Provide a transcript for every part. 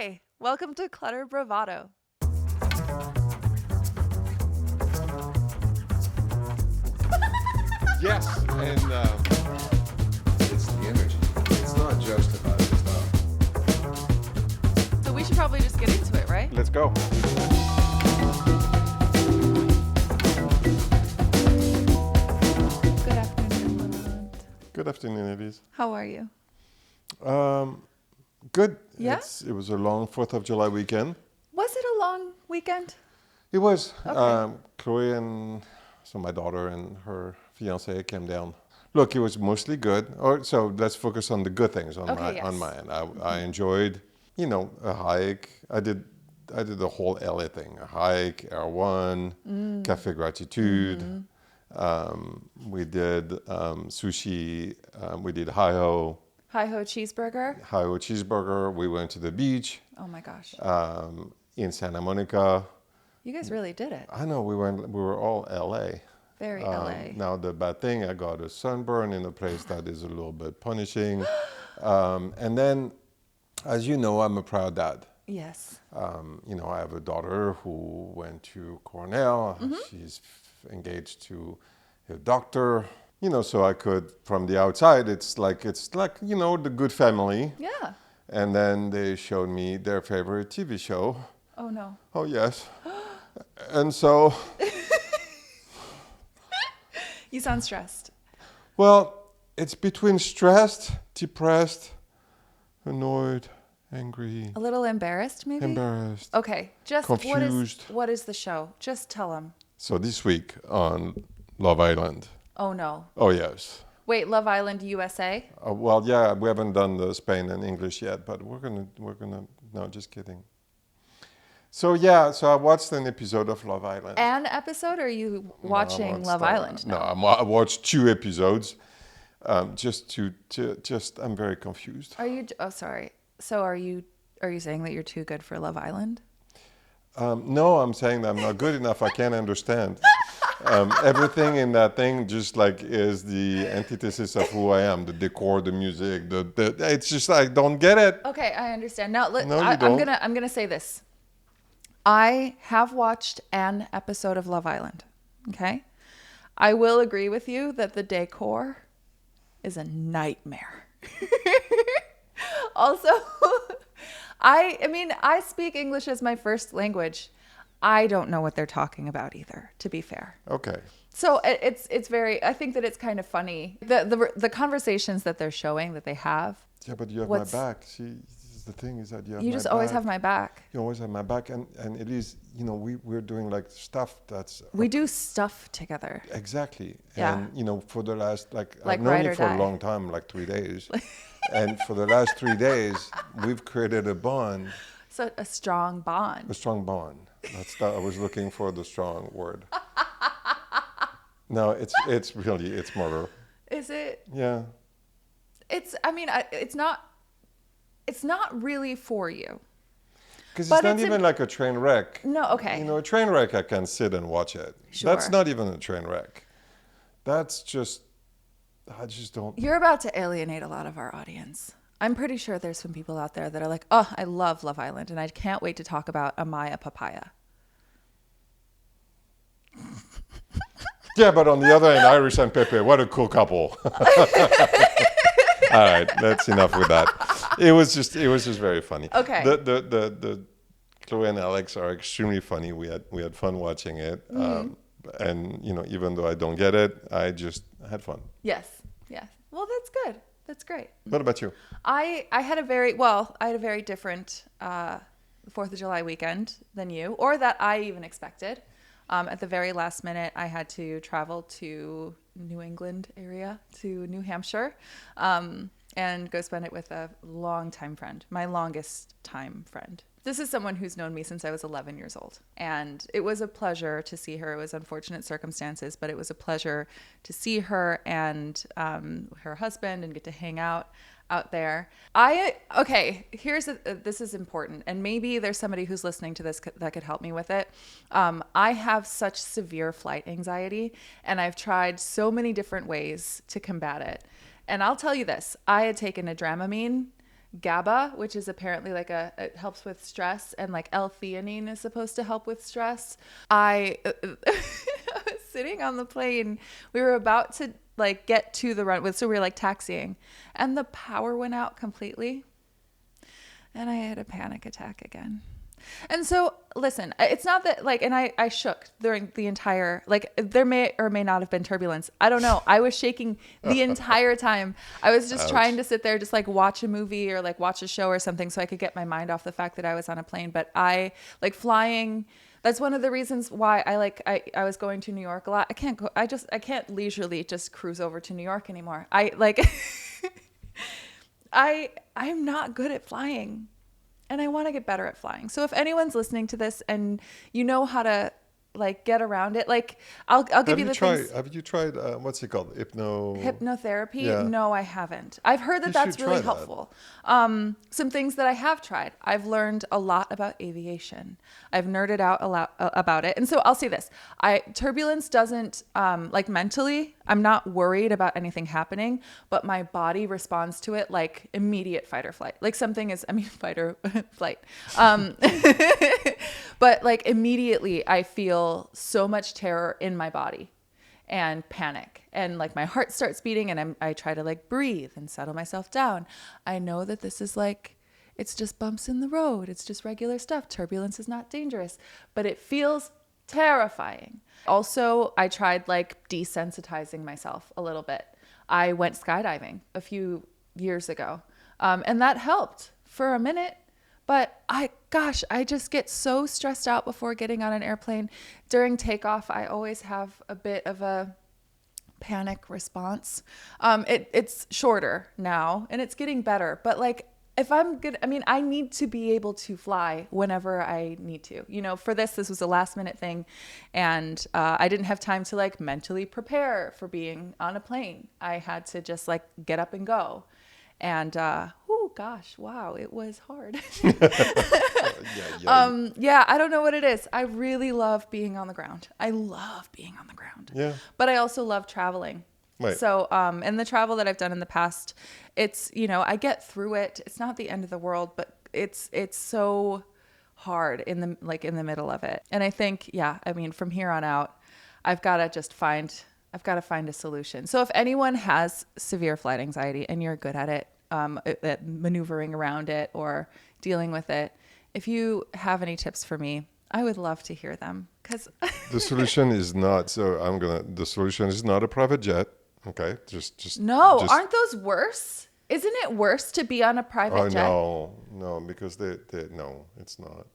Hi, welcome to Clutter Bravado. Yes, and it's the energy. It's not just about the stuff. So we should probably just get into it, right? Let's go. Good afternoon, Laurent. Good afternoon, Elyse. How are you? Good. Yeah? It was a long 4th of July weekend. Was it a long weekend? It was. Okay. Chloe and my daughter and her fiance came down. Look, it was mostly good. So let's focus on the good things on Okay, on yes. my end. I enjoyed, a hike. I did the whole LA thing: a hike, R1, Café Gratitude. We did sushi. We did hi-ho Cheeseburger. cheeseburger. We went to the beach Oh my gosh. in Santa Monica. You guys really did it. I know we were all LA. Very LA. Now the bad thing, I got a sunburn in a place that is a little bit punishing. And then, as you know, I'm a proud dad. Yes. I have a daughter who went to Cornell. She's engaged to a doctor. So I could, from the outside, it's like the good family. Yeah. And then they showed me their favorite TV show. Oh no. Oh yes. And so, You sound stressed. well, it's between stressed, depressed, annoyed, angry, A little embarrassed, maybe? embarrassed. Okay. Just Confused. What is the show? Just tell them. So this week on Love Island. Oh no. Oh yes. Wait, Love Island USA? Well, yeah, we haven't done the Spain and English yet, but we're gonna. No, just kidding. So yeah, so I watched an episode of Love Island. An episode, or are you No, I watching watched, Love Island? No, I watched 2 episodes. Just I'm very confused. Are you? Oh, sorry. So are you saying that you're too good for Love Island? No, I'm saying that I'm not good enough. I can't understand. Everything in that thing just like is the antithesis of who I am. The decor, the music, it's just I don't get it. Okay, I understand. Now, No, you don't. I'm gonna say this. I have watched an episode of Love Island. Okay, I will agree with you that the decor is a nightmare. Also, I mean, I speak English as my first language. I don't know what they're talking about either, to be fair. Okay. So it's very. I think that it's kind of funny the conversations that they're showing that they have. Yeah, but you have my back. See, the thing is that you have You my just back. always have my back. You always have my back, and it is, we're doing like stuff that's We do stuff together. exactly. Yeah. And for the last Like I've known ride you or for die. a long time, like 3 days, and for the last 3 days, we've created a bond, So a strong bond. a strong bond. I was looking for the strong word. No, it's really it's murder. Is it? Yeah. It's. I mean, it's not. It's not really for you. Because But it's not it's even like a train wreck. No. Okay. A train wreck, I can sit and watch it. Sure. That's not even a train wreck. That's just, I just don't. You're about to alienate a lot of our audience. I'm pretty sure there's some people out there that are like, oh, I love Love Island, and I can't wait to talk about Amaya Papaya. Yeah, but on the other hand, Irish and Pepe, what a cool couple. All right, that's enough with that. It was just very funny. Okay. The Chloe and Alex are extremely funny. We had fun watching it. And even though I don't get it, I just had fun. Yes. Yes. Well, that's good. That's great. What about you? I had a very different 4th of July weekend than you, or that I even expected. At the very last minute, I had to travel to New England area, to New Hampshire, and go spend it with a longtime friend, my longest time friend. This is someone who's known me since I was 11 years old. And it was a pleasure to see her. It was unfortunate circumstances, but it was a pleasure to see her and her husband and get to hang out there. This is important. And maybe there's somebody who's listening to this that could help me with it. I have such severe flight anxiety, and I've tried so many different ways to combat it. And I'll tell you this, I had taken a Dramamine GABA, which is apparently like it helps with stress, and like L-theanine is supposed to help with stress. I was sitting on the plane. We were about to like get to the runway, so we were like taxiing, and the power went out completely, and I had a panic attack again. And so, listen, it's not that like, and I shook during the entire, like there may or may not have been turbulence. I don't know. I was shaking the entire time. I was just trying to sit there, just like watch a movie or like watch a show or something so I could get my mind off the fact that I was on a plane. But I like flying. That's one of the reasons why I was going to New York a lot. I can't leisurely just cruise over to New York anymore. I like, I'm not good at flying. And I want to get better at flying. So if anyone's listening to this and you know how to like get around it, like I'll give you the things. Have you tried what's it called? Hypnotherapy? Yeah. No, I haven't. I've heard You that's should really try helpful. Some things that I have tried. I've learned a lot about aviation. I've nerded out a lot about it. And so I'll say this. Turbulence doesn't, like mentally, I'm not worried about anything happening, but my body responds to it like immediate fight or flight. Like fight or flight. But like immediately I feel so much terror in my body and panic, and like my heart starts beating, and I try to like breathe and settle myself down. I know that this is like, it's just bumps in the road. It's just regular stuff. Turbulence is not dangerous, but it feels terrifying. Also, I tried like desensitizing myself a little bit. I went skydiving a few years ago, and that helped for a minute. But I just get so stressed out before getting on an airplane. During takeoff, I always have a bit of a panic response. It's shorter now and it's getting better. But like, if I'm good, I mean, I need to be able to fly whenever I need to. You know, for this was a last minute thing. And I didn't have time to like mentally prepare for being on a plane. I had to just like get up and go. And, oh gosh, wow, it was hard. Yeah, I don't know what it is. I really love being on the ground. I love being on the ground. Yeah. But I also love traveling. Right. So, and the travel that I've done in the past, it's, you know, I get through it. It's not the end of the world, but it's so hard in the middle of it. And I think, yeah, I mean, from here on out, I've got to find a solution. So if anyone has severe flight anxiety and you're good at it, at maneuvering around it or dealing with it, if you have any tips for me, I would love to hear them. Because the solution is not. The solution is not a private jet. Okay, aren't those worse? Isn't it worse to be on a private jet? No, because no, it's not.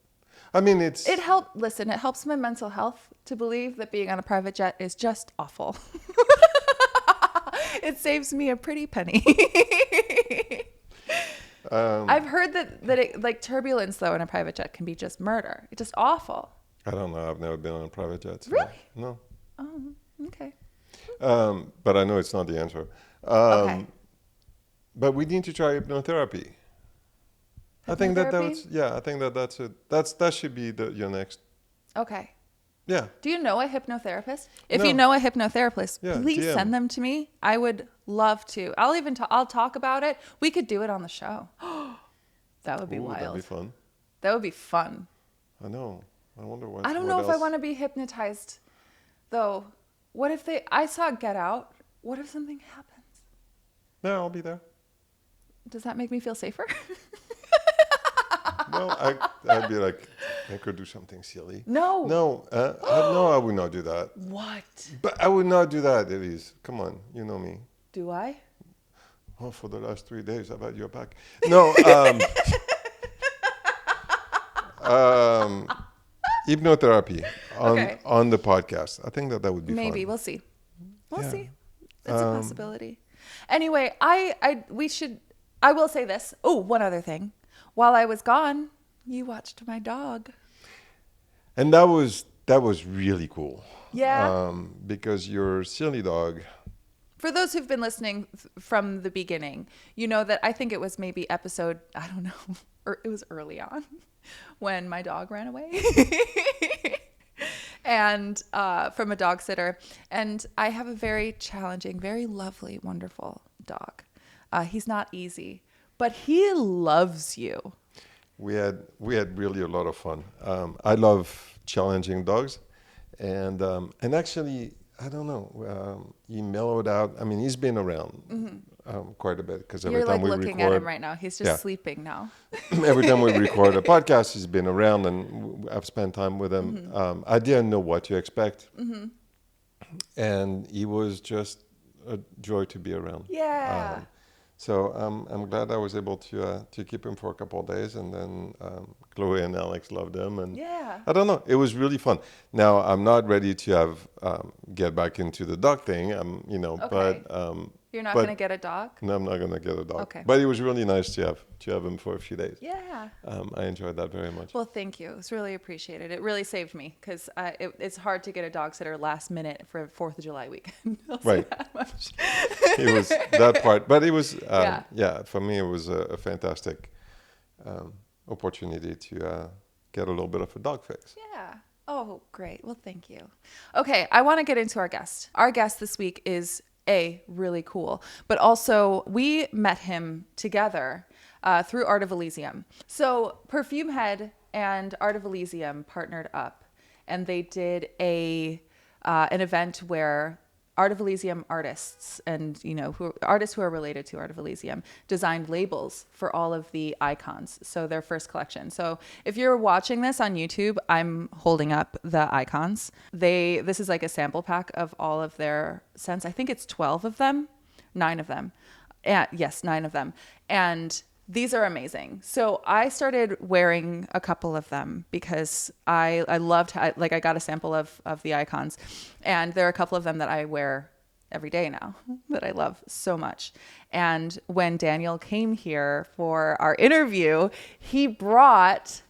I mean, it helps my mental health to believe that being on a private jet is just awful. It saves me a pretty penny. I've heard that it, like turbulence though in a private jet can be just murder. It's just awful. I don't know. I've never been on a private jet. So really? No. Oh, okay. But I know it's not the answer. Okay. But we need to try hypnotherapy. I think that's it. That should be your next. Okay. Yeah. Do you know a hypnotherapist? If No. you know a hypnotherapist, please DM. send them to me. I would love to. I'll talk about it. We could do it on the show. That would be wild. That'd be fun. That would be fun. I know. I wonder what. I don't know if I want to be hypnotized, though. What if I saw Get Out. What if something happens? No, I'll be there. Does that make me feel safer? No, I'd be like, make her do something silly. No. No, I would not do that. What? But I would not do that, Elyse. Come on, you know me. Do I? Oh, for the last 3 days, I've had your back. No, hypnotherapy on the podcast. I think that would be Maybe. fun. We'll see. We'll see. It's a possibility. Anyway, I will say this. Oh, one other thing. While I was gone, you watched my dog. And that was really cool. Yeah. Because your silly dog. For those who've been listening from the beginning, you know that I think it was maybe episode, I don't know, or it was early on when my dog ran away. And from a dog sitter. And I have a very challenging, very lovely, wonderful dog. He's not easy. but he loves you. We had really a lot of fun. I love challenging dogs, and actually I don't know. He mellowed out. I mean, he's been around quite a bit because every You're time like we looking record, at him right now. He's just yeah, sleeping now. every time we record a podcast, he's been around, and I've spent time with him. I didn't know what to expect, and he was just a joy to be around. Yeah. So I'm glad I was able to keep him for a couple of days, and then Chloe and Alex loved him, and Yeah. I don't know, it was really fun. Now I'm not ready to have get back into the dog thing, Okay. but You're not but going to get a dog? no, I'm not gonna get a dog. Okay. But it was really nice to have him for a few days. Yeah. I enjoyed that very much. Well, thank you. It's really appreciated. It really saved me because it's hard to get a dog sitter last minute for 4th of July weekend. I'll say Right. that much. It was that part, but it was Yeah. for me it was a fantastic opportunity to get a little bit of a dog fix. Yeah. Oh, great. Well, thank you. Okay, I want to get into our guest. Our guest this week is really cool, but also we met him together through Art of Elysium. So Perfumehead and Art of Elysium partnered up, and they did an event where Art of Elysium artists and artists who are related to Art of Elysium designed labels for all of the icons. So their first collection. So if you're watching this on YouTube, I'm holding up the icons. This is like a sample pack of all of their scents. I think it's 12 of them, 9 of them. Yes, 9 of them. And these are amazing. So I started wearing a couple of them because I loved I got a sample of the icons, and there are a couple of them that I wear every day now that I love so much. And when Daniel came here for our interview, he brought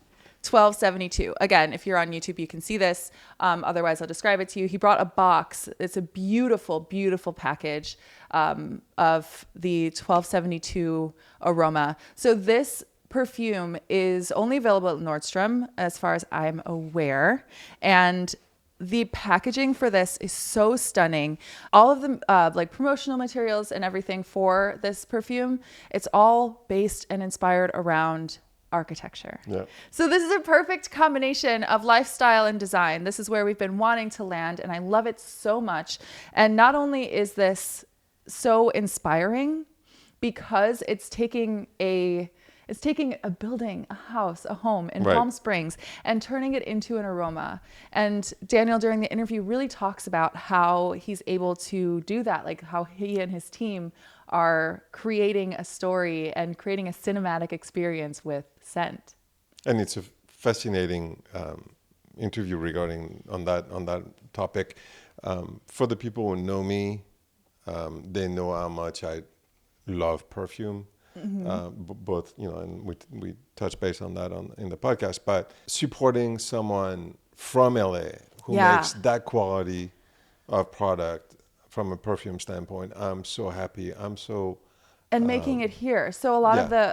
1272. Again, if you're on YouTube, you can see this. Otherwise, I'll describe it to you. He brought a box. It's a beautiful, beautiful package of the 1272 Aroma. So this perfume is only available at Nordstrom, as far as I'm aware. And the packaging for this is so stunning. All of the promotional materials and everything for this perfume, it's all based and inspired around architecture. Yeah. So this is a perfect combination of lifestyle and design. This is where we've been wanting to land, and I love it so much. And not only is this so inspiring because it's taking a building, a house, a home in Right. Palm Springs and turning it into an aroma. And Daniel, during the interview, really talks about how he's able to do that, like how he and his team are creating a story and creating a cinematic experience with scent. And it's a fascinating interview regarding on that topic. For the people who know me, they know how much I love perfume. Both, and we touch base on that in the podcast. But supporting someone from LA who makes that quality of product from a perfume standpoint, I'm so happy. And making it here. So a lot of Yeah.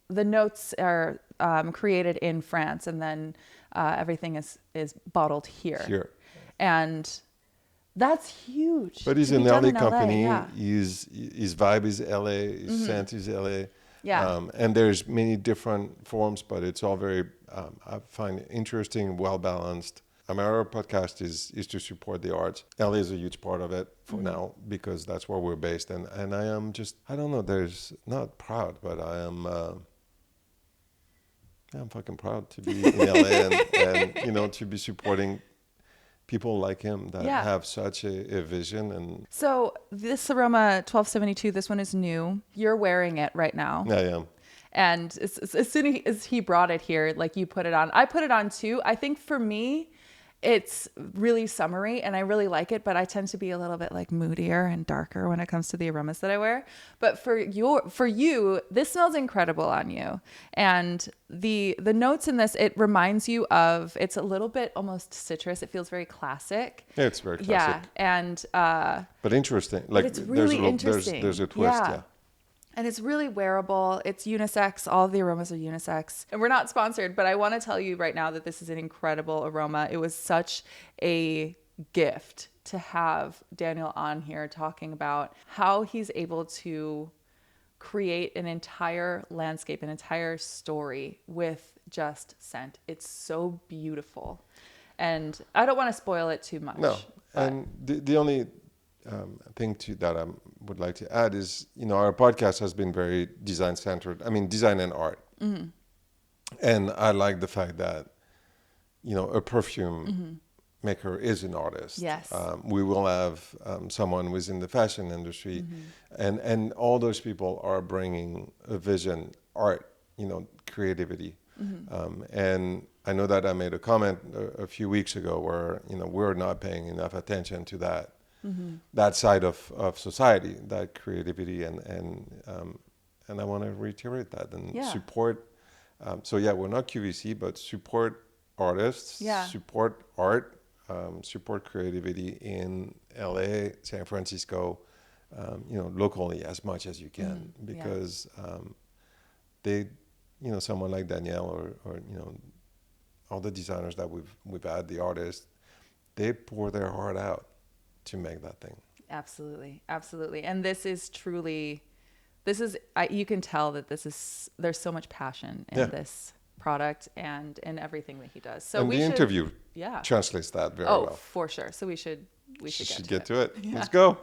the notes are created in France, and then everything is bottled here. Here. And that's huge. But he's to an be done LA in company. Yeah. His vibe is LA. His scent is LA. Yeah. And there's many different forms, but it's all very, I find it interesting, well balanced. Our podcast is to support the arts. LA is a huge part of it for now because that's where we're based. And I am just, I don't know, there's not proud, but I am, I'm fucking proud to be in LA and to be supporting people like him that have such a vision. And So this Aroma 1272, this one is new. You're wearing it right now. I am. And as soon as he brought it here, like you put it on, I put it on too. I think for me, it's really summery and I really like it, but I tend to be a little bit like moodier and darker when it comes to the aromas that I wear. But for you, this smells incredible on you. And the notes in this, it reminds you of, it's a little bit almost citrus. It feels very classic. Yeah, it's very classic. Yeah. And, but interesting. but Like it's really interesting. There's a twist, yeah. And it's really wearable. It's unisex. All of the aromas are unisex. And we're not sponsored, but I want to tell you right now that this is an incredible aroma. It was such a gift to have Daniel on here talking about how he's able to create an entire landscape, an entire story with just scent. It's so beautiful. And I don't want to spoil it too much. No. but- And the only thing that I would like to add is, our podcast has been very design centered. I mean, design and art. Mm-hmm. And I like the fact that, a perfume Mm-hmm. maker is an artist. Yes. We will have someone who's in the fashion industry, Mm-hmm. and all those people are bringing a vision, art, creativity. Mm-hmm. And I know that I made a comment a few weeks ago where, we're not paying enough attention to that. Mm-hmm. That side of society, that creativity, and I want to reiterate that and support. So we're not QVC, but support artists, support art, support creativity in LA, San Francisco, locally as much as you can, because they, someone like Danielle or all the designers that we've had, the artists, they pour their heart out to make that thing. Absolutely. Absolutely. And this is truly, you can tell that there's so much passion in this product and in everything that he does. So and we the should, interview translates that very well. Oh, for sure. So we should get to it. Yeah. Let's go.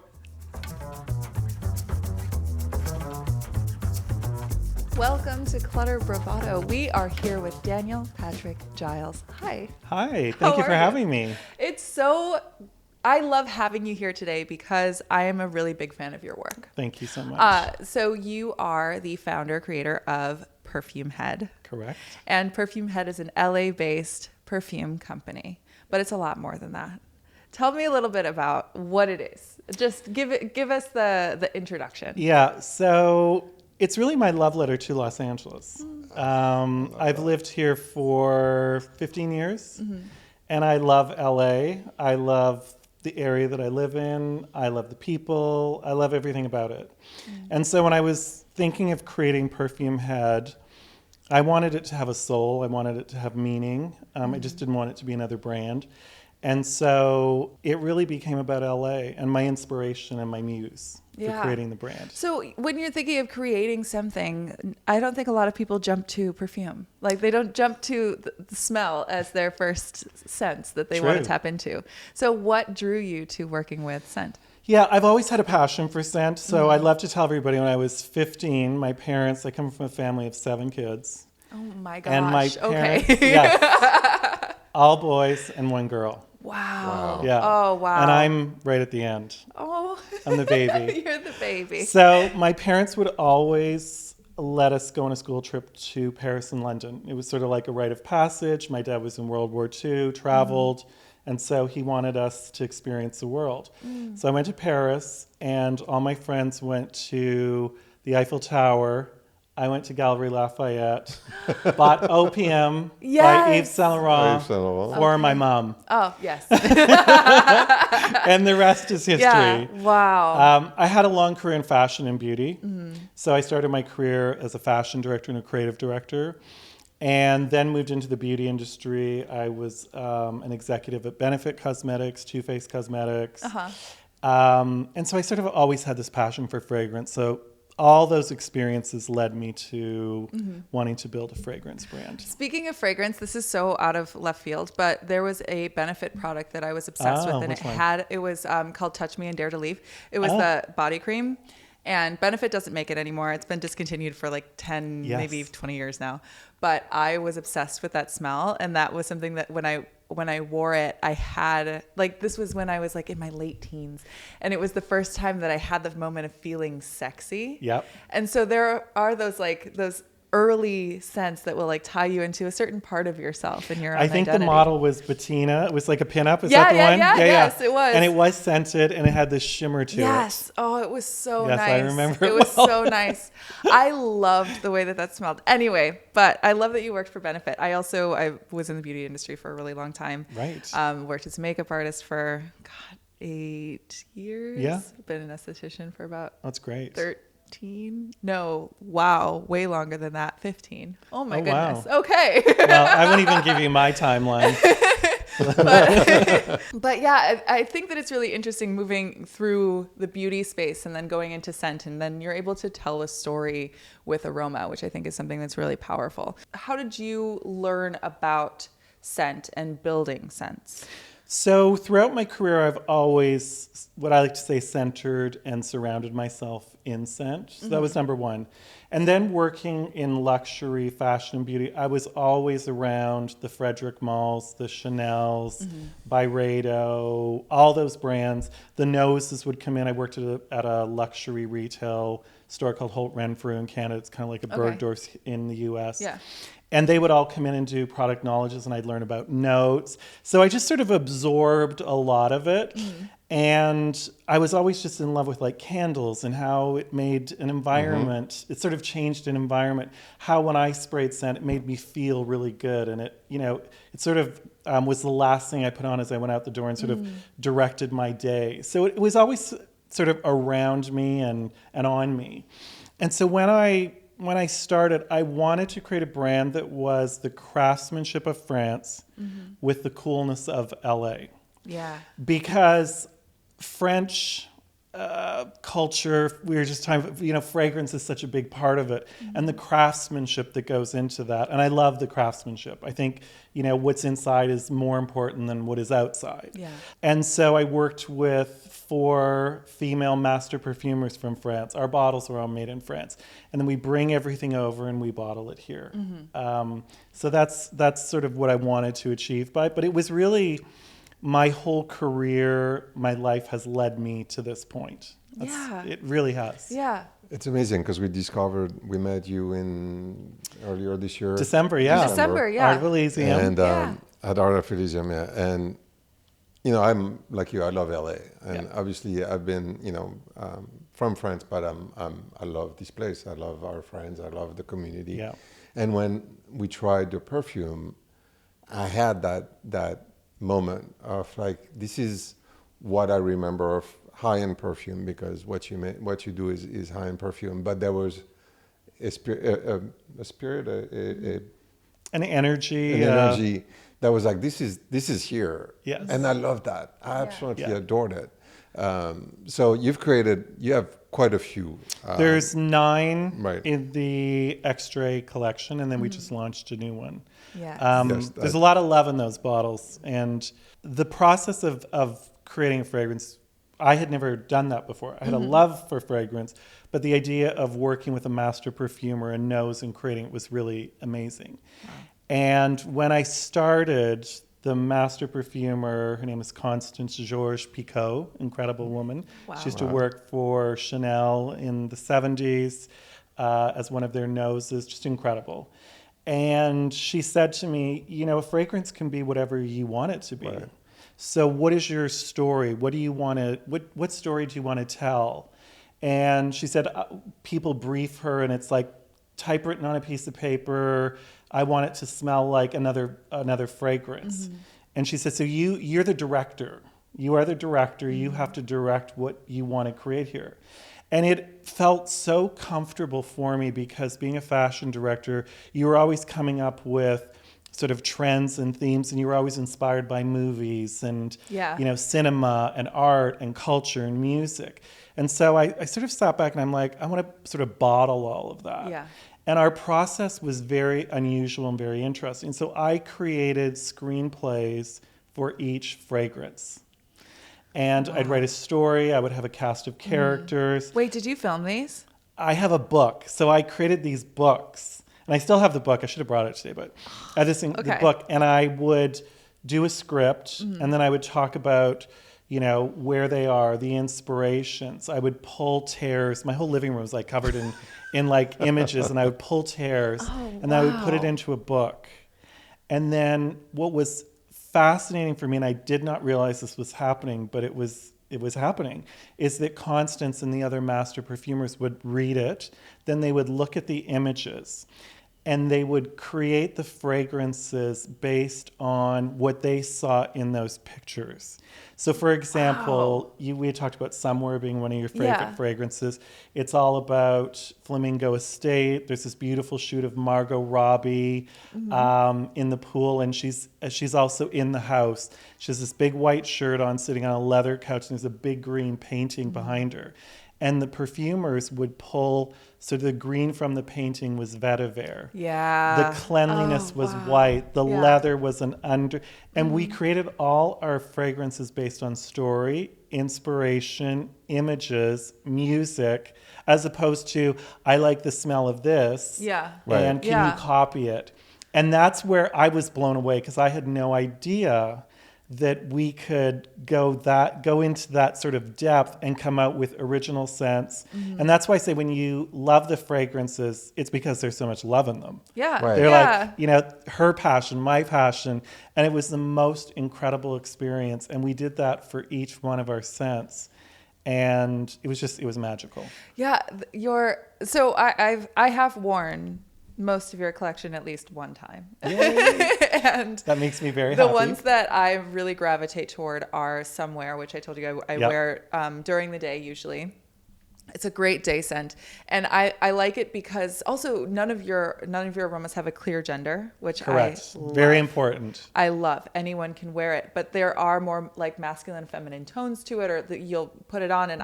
Welcome to Clutter Bravado. We are here with Daniel, Patrick, Giles. Hi. Hi, How thank you are for having me. I love having you here today because I am a really big fan of your work. Thank you so much. So you are the founder, creator of Perfumehead. Correct. And Perfumehead is an LA-based perfume company, but it's a lot more than that. Tell me a little bit about what it is. Just give us the introduction. Yeah, so it's really my love letter to Los Angeles. I've lived here for 15 years, and I love LA. I love the area that I live in. I love the people. I love everything about it. And so when I was thinking of creating Perfumehead, I wanted it to have a soul. I wanted it to have meaning. I just didn't want it to be another brand. And so it really became about LA and my inspiration and my muse for creating the brand. So when you're thinking of creating something, I don't think a lot of people jump to perfume. Like they don't jump to the smell as their first sense that they want to tap into. So what drew you to working with scent? Yeah, I've always had a passion for scent. So I love to tell everybody when I was 15, my parents, I come from a family of 7 kids. Oh my gosh. And my parents, yes. all boys and 1 girl. Wow. Yeah. Oh, wow. And I'm right at the end. Oh. I'm the baby. You're the baby. So my parents would always let us go on a school trip to Paris and London. It was sort of like a rite of passage. My dad was in World War II, traveled, and so he wanted us to experience the world. So I went to Paris, and all my friends went to the Eiffel Tower. I went to Galerie Lafayette, bought Opium by Yves Saint Laurent for my mom. Oh, yes. And the rest is history. Yeah. Wow. I had a long career in fashion and beauty. So I started my career as a fashion director and a creative director, and then moved into the beauty industry. I was an executive at Benefit Cosmetics, Too Faced Cosmetics. And so I sort of always had this passion for fragrance. So all those experiences led me to wanting to build a fragrance brand. Speaking of fragrance, this is so out of left field, but there was a Benefit product that I was obsessed with, and it was called Touch Me and Dare to Leave. It was the body cream, and Benefit doesn't make it anymore. It's been discontinued for like 10, maybe 20 years now. But I was obsessed with that smell, and that was something that when I wore it, I had, like, this was when I was like in my late teens, and it was the first time that I had the moment of feeling sexy. Yep. And so there are those early scents that will like tie you into a certain part of yourself and your own I think identity. the model was Bettina. It was like a pinup. Is that the one? Yes, it was. And it was scented, and it had this shimmer to it. Yes. Oh, it was so nice. Yes, I remember it was so nice. I loved the way that smelled. Anyway, but I love that you worked for Benefit. I was in the beauty industry for a really long time. Right. Worked as a makeup artist for 8 years. Yeah. Been an esthetician for about That's great. 13. No, wow, way longer than that. 15. Oh my goodness. Wow. Okay. Well, I won't even give you my timeline. But yeah, I think that it's really interesting moving through the beauty space and then going into scent, and then you're able to tell a story with aroma, which I think is something that's really powerful. How did you learn about scent and building scents? So throughout my career, I've always, what I like to say, centered and surrounded myself in scent. So that was number one. And then working in luxury, fashion, and beauty, I was always around the Frederick Malls, the Chanels, Byredo, all those brands. The Noses would come in. I worked at a luxury retail store called Holt Renfrew in Canada. It's kind of like a Bergdorf's in the US. Yeah. And they would all come in and do product knowledges, and I'd learn about notes. So I just sort of absorbed a lot of it. And I was always just in love with like candles and how it made an environment. It sort of changed an environment. How when I sprayed scent, it made me feel really good. And it, you know, it sort of was the last thing I put on as I went out the door and sort of directed my day. So it was always sort of around me and on me. And so when I started, I wanted to create a brand that was the craftsmanship of France with the coolness of LA. Yeah. Because French culture, we were just talking, you know, fragrance is such a big part of it, and the craftsmanship that goes into that. And I love the craftsmanship. I think, you know, what's inside is more important than what is outside. Yeah. And so I worked with 4 female master perfumers from France. Our bottles were all made in France, and then we bring everything over and we bottle it here. So that's sort of what I wanted to achieve. But it was really my whole career, my life has led me to this point. It really has. Yeah. It's amazing because we met you in earlier this year. December, yeah. December, yeah. Art of Elysium. And Yeah. at Art of Elysium, yeah. And, you know, I'm like you, I love LA. And obviously I've been, you know, from France, but I love this place. I love our friends. I love the community. Yeah. And when we tried the perfume, I had that moment of like, this is what I remember of high-end perfume, because what you do is high-end perfume. But there was a spirit, An energy. that was like, this is here. Yes. And I love that. I absolutely adored it. So you have quite a few. There's 9 Right. in the X-Ray collection, and then we just launched a new one. Yeah. There's a lot of love in those bottles, and the process of creating a fragrance, I had never done that before. I had a love for fragrance, but the idea of working with a master perfumer and knows and creating it was really amazing. Wow. And when I started, the master perfumer, her name is Constance Georges Picot, incredible woman. Wow. She used to work for Chanel in the 70s as one of their noses, just incredible. And she said to me, you know, a fragrance can be whatever you want it to be. Right. So what is your story? What do you want to, what story do you want to tell? And she said, people brief her and it's like typewritten on a piece of paper. I want it to smell like another fragrance. And she said, so you're the director. You are the director. You have to direct what you want to create here. And it felt so comfortable for me because being a fashion director, you were always coming up with sort of trends and themes, and you were always inspired by movies and you know, cinema and art and culture and music. And so I sort of sat back and I'm like, I want to sort of bottle all of that. Yeah. And our process was very unusual and very interesting. So I created screenplays for each fragrance. And I'd write a story. I would have a cast of characters. Wait, did you film these? I have a book. So I created these books. And I still have the book. I should have brought it today, but I had the book. And I would do a script. And then I would talk about, you know, where they are, the inspirations. I would pull tears. My whole living room was like covered in like images. And I would pull tears. And then I would put it into a book. And then what was fascinating for me, and I did not realize this was happening, but it was happening, is that Constance and the other master perfumers would read it, then they would look at the images, and they would create the fragrances based on what they saw in those pictures. So, for example, we had talked about Somewhere being one of your favorite fragrances. It's all about Flamingo Estate. There's this beautiful shoot of Margot Robbie in the pool, and she's also in the house. She has this big white shirt on, sitting on a leather couch, and there's a big green painting behind her. And the perfumers would pull, so the green from the painting was vetiver. Yeah. The cleanliness was white. The leather was an under. And we created all our fragrances based on story, inspiration, images, music, as opposed to, I like the smell of this. Yeah. And can you copy it? And that's where I was blown away, because I had no idea that we could go into that sort of depth and come out with original scents. And that's why I say when you love the fragrances, it's because there's so much love in them. Yeah. Right. They're like, you know, her passion, my passion. And it was the most incredible experience. And we did that for each one of our scents. And it was magical. Yeah. So I have worn most of your collection at least one time. And that makes me very happy. The ones that I really gravitate toward are Somewhere, which I told you I wear during the day usually. It's a great day scent, and I like it because also none of your aromas have a clear gender, which Correct. I love. Very important. I love. Anyone can wear it, but there are more like masculine, feminine tones to it, or that you'll put it on, and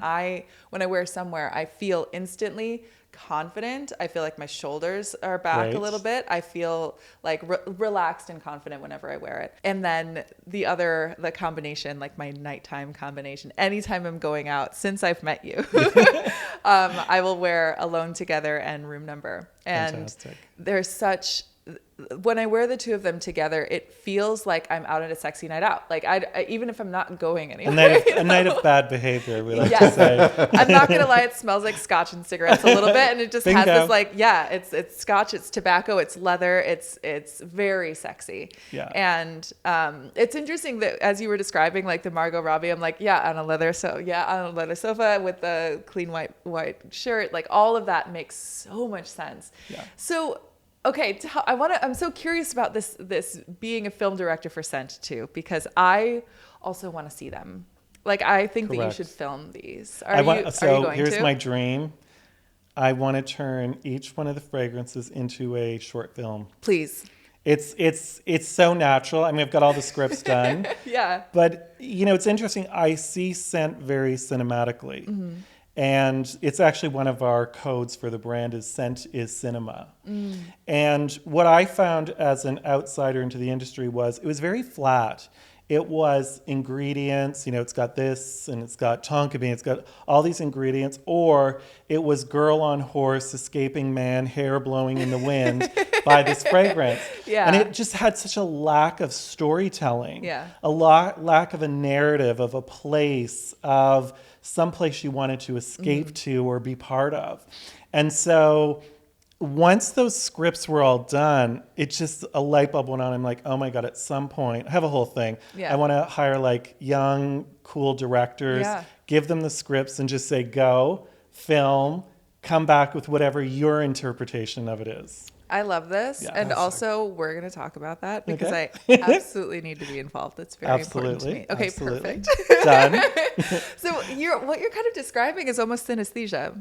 when I wear Somewhere, I feel instantly confident. I feel like my shoulders are back a little bit. I feel like relaxed and confident whenever I wear it. And then the combination, like my nighttime combination, anytime I'm going out since I've met you, I will wear Alone Together and Room Number. And Fantastic. When I wear the two of them together, it feels like I'm out at a sexy night out. Like even if I'm not going anywhere. A night of bad behavior, we like to say. I'm not going to lie. It smells like scotch and cigarettes a little bit. And it just has this like, it's scotch, it's tobacco, it's leather. It's very sexy. Yeah. And it's interesting that as you were describing like the Margot Robbie, I'm like, on a leather sofa with the clean white shirt. Like all of that makes so much sense. Yeah. So, okay, I'm so curious about this being a film director for Scent too, because I also want to see them. Like I think that you should film these. Are you going here's to? my dream. I want to turn each one of the fragrances into a short film. Please. It's so natural. I mean, I've got all the scripts done. Yeah. But it's interesting. I see Scent very cinematically. Mm-hmm. And it's actually one of our codes for the brand is Scent is Cinema. Mm. And what I found as an outsider into the industry was it was very flat. It was ingredients, it's got this and it's got tonka bean, it's got all these ingredients, or it was girl on horse, escaping man, hair blowing in the wind by this fragrance. Yeah. And it just had such a lack of storytelling, a lack of a narrative, of a place, of someplace you wanted to escape to or be part of. And so once those scripts were all done, it just a light bulb went on. I'm like, oh my God, at some point, I have a whole thing. Yeah. I want to hire like young, cool directors, give them the scripts and just say, go, film, come back with whatever your interpretation of it is. I love this. Yeah, and also we're going to talk about that because I absolutely need to be involved. That's very important to me. Okay, perfect. Done. So what you're kind of describing is almost synesthesia.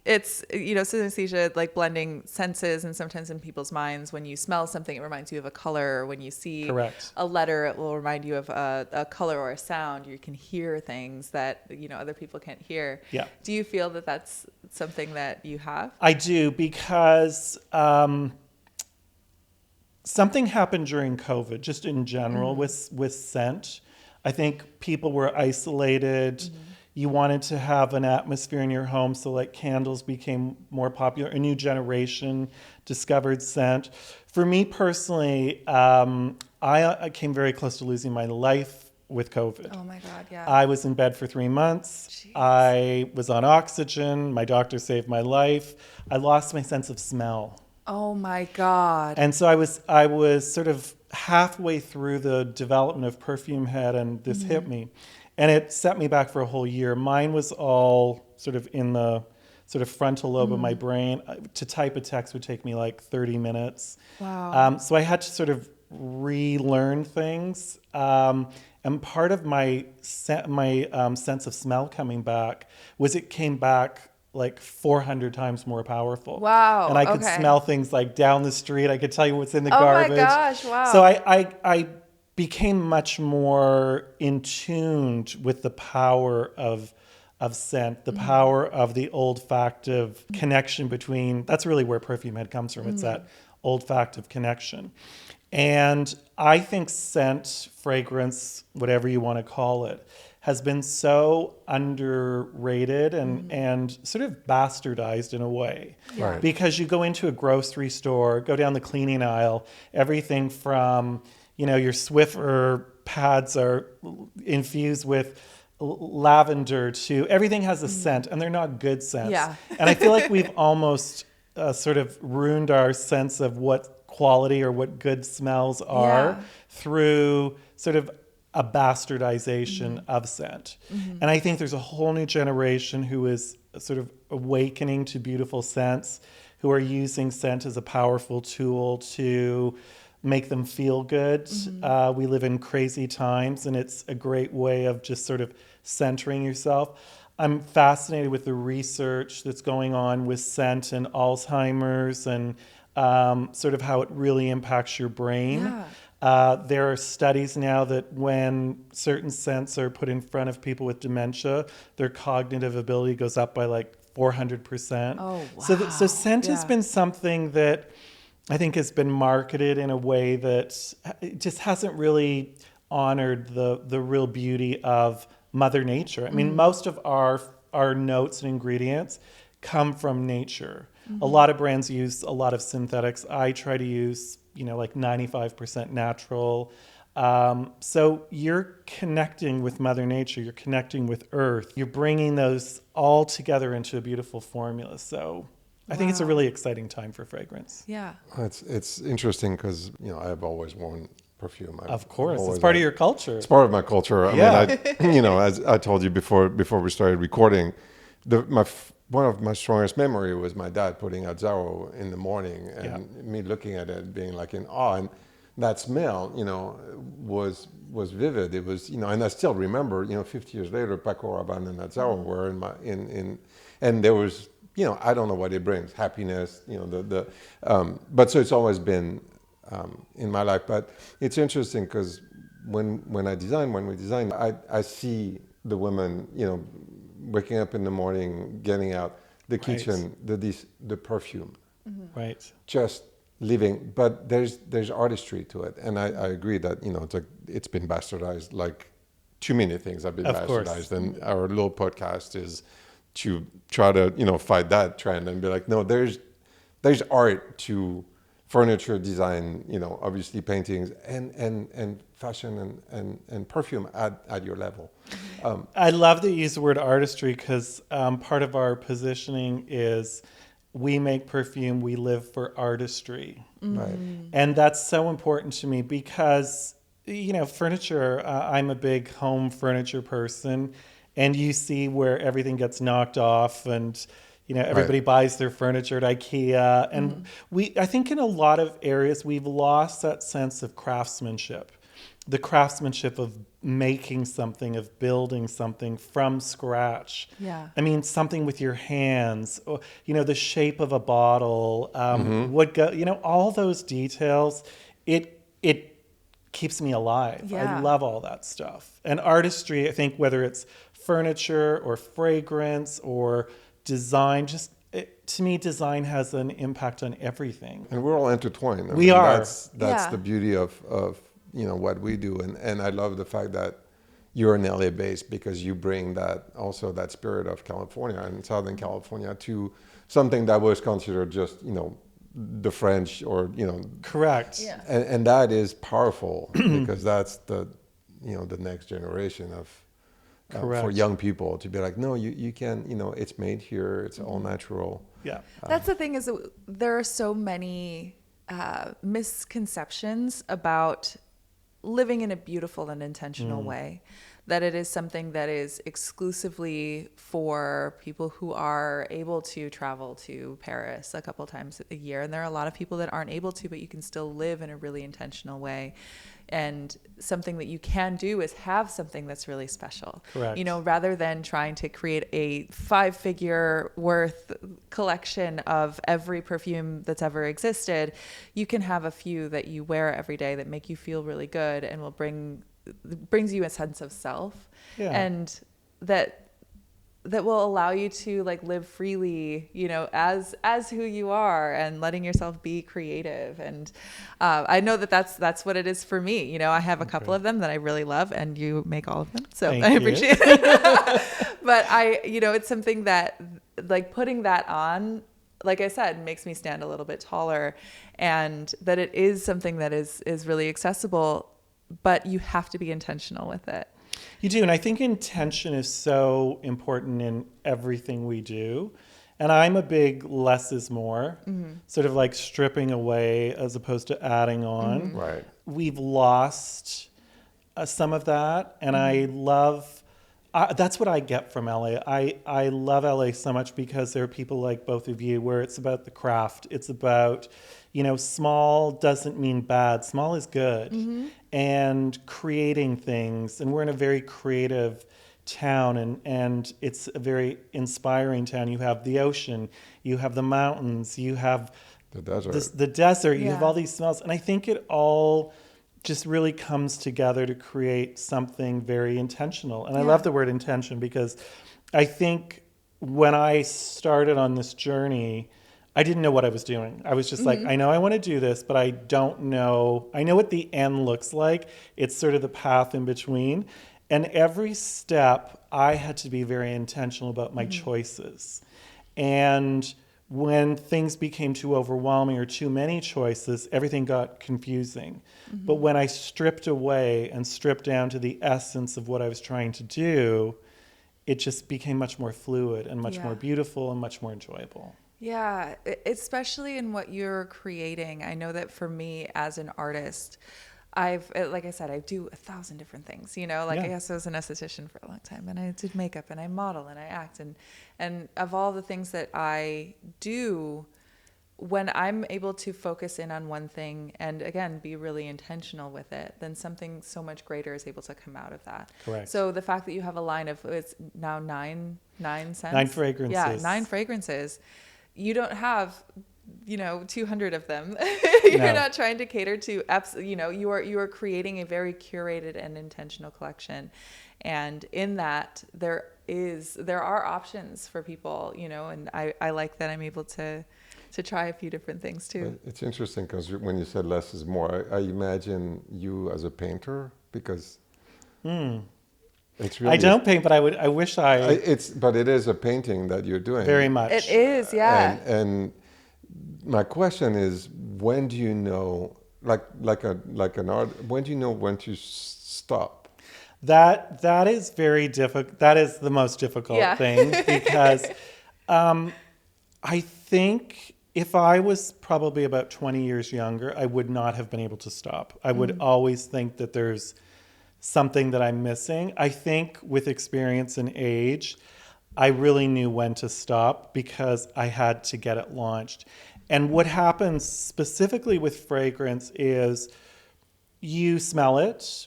It's, synesthesia, like blending senses, and sometimes in people's minds, when you smell something, it reminds you of a color. When you see a letter, it will remind you of a color or a sound. You can hear things that, other people can't hear. Yeah. Do you feel that that's something that you have? I do, because something happened during COVID, just in general, with scent. I think people were isolated. Mm-hmm. You wanted to have an atmosphere in your home, so like candles became more popular. A new generation discovered scent. For me personally, I came very close to losing my life with COVID. Oh my God, yeah. I was in bed for 3 months. Jeez. I was on oxygen. My doctor saved my life. I lost my sense of smell. Oh my God. And so I was sort of halfway through the development of Perfumehead, and this hit me. And it set me back for a whole year. Mine was all sort of in the sort of frontal lobe of my brain. To type a text would take me like 30 minutes. Wow. So I had to sort of relearn things. And part of my sense of smell coming back was it came back like 400 times more powerful. Wow, And I could okay. smell things like down the street. I could tell you what's in the Oh my garbage. gosh, wow. So I became much more in tuned with the power of scent, the power of the olfactive connection between, that's really where Perfumehead comes from. It's that olfactive connection. And I think scent, fragrance, whatever you want to call it, has been so underrated and sort of bastardized in a way. Yeah. Right. Because you go into a grocery store, go down the cleaning aisle, everything from, your Swiffer pads are infused with lavender to everything has a scent, and they're not good scents. Yeah. And I feel like we've almost sort of ruined our sense of what quality or what good smells are through sort of a bastardization of scent. And I think there's a whole new generation who is sort of awakening to beautiful scents, who are using scent as a powerful tool to make them feel good. We live in crazy times, and it's a great way of just sort of centering yourself. I'm fascinated with the research that's going on with scent and Alzheimer's and sort of how it really impacts your brain. There are studies now that when certain scents are put in front of people with dementia, their cognitive ability goes up by like 400%. Oh, wow. So scent has Yeah. been something that I think has been marketed in a way that it just hasn't really honored the real beauty of Mother Nature. I mean, most of our notes and ingredients come from nature. A lot of brands use a lot of synthetics. I try to use, like 95% natural. So you're connecting with Mother Nature. You're connecting with Earth. You're bringing those all together into a beautiful formula. So I think it's a really exciting time for fragrance. Yeah. It's interesting because I've always worn perfume. Of course, always it's part of had- your culture. It's part of my culture. I Yeah. mean, as I told you before we started recording, one of my strongest memory was my dad putting out Zaro in the morning and me looking at it, being like in awe. And that smell, was vivid. It was, and I still remember, 50 years later, Paco Rabanne and Zaro were and there was, I don't know what it brings, happiness, but so it's always been in my life. But it's interesting because when we design, I see the women, waking up in the morning, getting out the kitchen, the perfume, Right. just living. But there's artistry to it, and I agree that it's been bastardized. Like too many things have been Of course. bastardized, and our little podcast is to try to fight that trend and be like, no, there's art to furniture design, obviously paintings and fashion and perfume at your level. I love that you use the word artistry because part of our positioning is we make perfume, we live for artistry. Right. And that's so important to me because, furniture, I'm a big home furniture person, and you see where everything gets knocked off and, everybody buys their furniture at IKEA. And I think in a lot of areas, we've lost that sense of craftsmanship, the craftsmanship of making something, of building something from scratch. Yeah. I mean, something with your hands, or, the shape of a bottle, all those details, it keeps me alive. Yeah. I love all that stuff. And artistry, I think, whether it's furniture or fragrance or design, to me, design has an impact on everything. And we're all intertwined. We are. That's Yeah. the beauty of what we do, and I love the fact that you're an LA based because you bring that spirit of California and Southern California to something that was considered just the French or Correct. Yeah. and that is powerful because that's the next generation of for Correct. young people to be like, no, you can, it's made here, it's all natural. Yeah. That's the thing is that there are so many misconceptions about living in a beautiful and intentional way that it is something that is exclusively for people who are able to travel to Paris a couple times a year. And there are a lot of people that aren't able to, but you can still live in a really intentional way. And something that you can do is have something that's really special. Correct. You know, rather than trying to create a 5-figure worth collection of every perfume that's ever existed, you can have a few that you wear every day that make you feel really good and will brings you a sense of self. Yeah. And that will allow you to like live freely, you know, as who you are, and letting yourself be creative. And I know that's what it is for me. You know, I have a couple of them that I really love, and you make all of them, so Thank I you. appreciate it. But it's something that, like, putting that on, like I said, makes me stand a little bit taller, and that it is something that is really accessible, but you have to be intentional with it. You do, and I think intention is so important in everything we do. And I'm a big less is more, sort of like stripping away as opposed to adding on. Right. We've lost some of that, and I love, that's what I get from LA. I love LA so much because there are people like both of you where it's about the craft. It's about, small doesn't mean bad. Small is good. And creating things. And we're in a very creative town, and it's a very inspiring town. You have the ocean, you have the mountains, you have The desert. the desert, you have Yeah. all these smells. And I think it all just really comes together to create something very intentional. And I love the word intention, because I think when I started on this journey, I didn't know what I was doing. I was just like, I know I want to do this, but I don't know. I know what the end looks like. It's sort of the path in between. And every step, I had to be very intentional about my choices. And when things became too overwhelming or too many choices, everything got confusing. But when I stripped away and stripped down to the essence of what I was trying to do, it just became much more fluid and much more beautiful and much more enjoyable. Yeah, especially in what you're creating. I know that for me as an artist, like I said, I do 1,000 different things, I guess I was an esthetician for a long time, and I did makeup, and I model, and I act, and of all the things that I do, when I'm able to focus in on one thing and, again, be really intentional with it, then something so much greater is able to come out of that. Correct. So the fact that you have a line of, it's now nine scents. 9 fragrances. Yeah, 9 fragrances. You don't have 200 of them. You're not trying to cater to you are creating a very curated and intentional collection, and in that there are options for people, and I like that I'm able to try a few different things too. But it's interesting because when you said less is more, I imagine you as a painter, because it's really, I don't paint, but I wish I but it is a painting that you're doing very much. It is, yeah. And my question is, when do you know, like an art, when do you know when to stop? That is very difficult. That is the most difficult thing, because I think if I was probably about 20 years younger, I would not have been able to stop. I would always think that there's something that I'm missing. I think with experience and age, I really knew when to stop because I had to get it launched. And what happens specifically with fragrance is you smell it.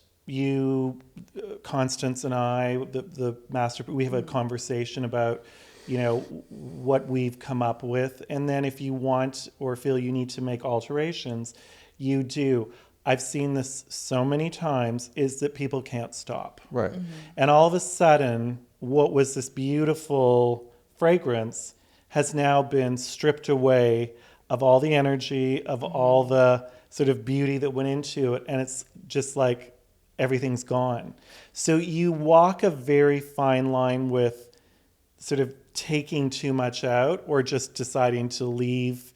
Constance and I, the master, we have a conversation about, what we've come up with. And then if you want or feel you need to make alterations, you do. I've seen this so many times, is that people can't stop. Right. And all of a sudden, what was this beautiful fragrance has now been stripped away of all the energy, of all the sort of beauty that went into it. And it's just like everything's gone. So you walk a very fine line with sort of taking too much out or just deciding to leave.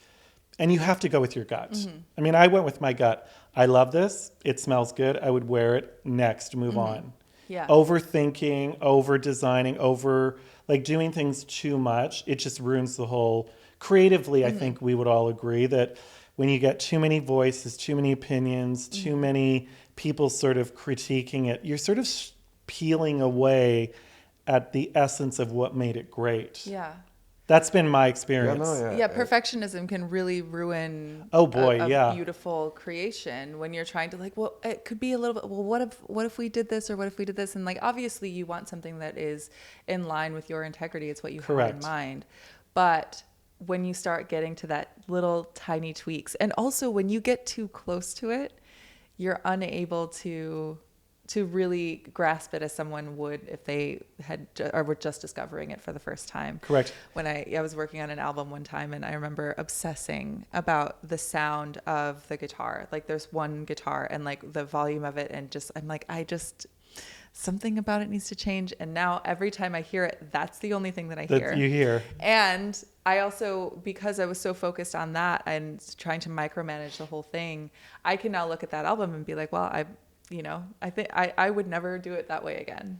And you have to go with your gut. I mean, I went with my gut. I love this. It smells good. I would wear it. Next, move on. Yeah. Overthinking, over designing, doing things too much. It just ruins the whole. Creatively, I think we would all agree that when you get too many voices, too many opinions, too many people sort of critiquing it, you're sort of peeling away at the essence of what made it great. Yeah. That's been my Yeah, experience. no, Yeah, perfectionism can really ruin Oh boy, a beautiful creation when you're trying to like, well, it could be a little bit, well, what if we did this or what if we did this? And like, obviously you want something that is in line with your integrity. It's what you have in mind. But when you start getting to that little tiny tweaks, and also when you get too close to it, you're unable to really grasp it as someone would if they had or were just discovering it for the first time. Correct. When I was working on an album one time, and I remember obsessing about the sound of the guitar. Like there's one guitar and like the volume of it, and just I'm like, something about it needs to change. And now every time I hear it, that's the only thing that I hear. That you hear. And I also, because I was so focused on that and trying to micromanage the whole thing, I can now look at that album and be like, well, I think I would never do it that way again.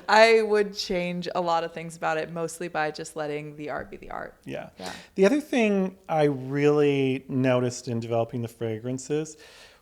I would change a lot of things about it, mostly by just letting the art be the art. Yeah. Yeah. The other thing I really noticed in developing the fragrances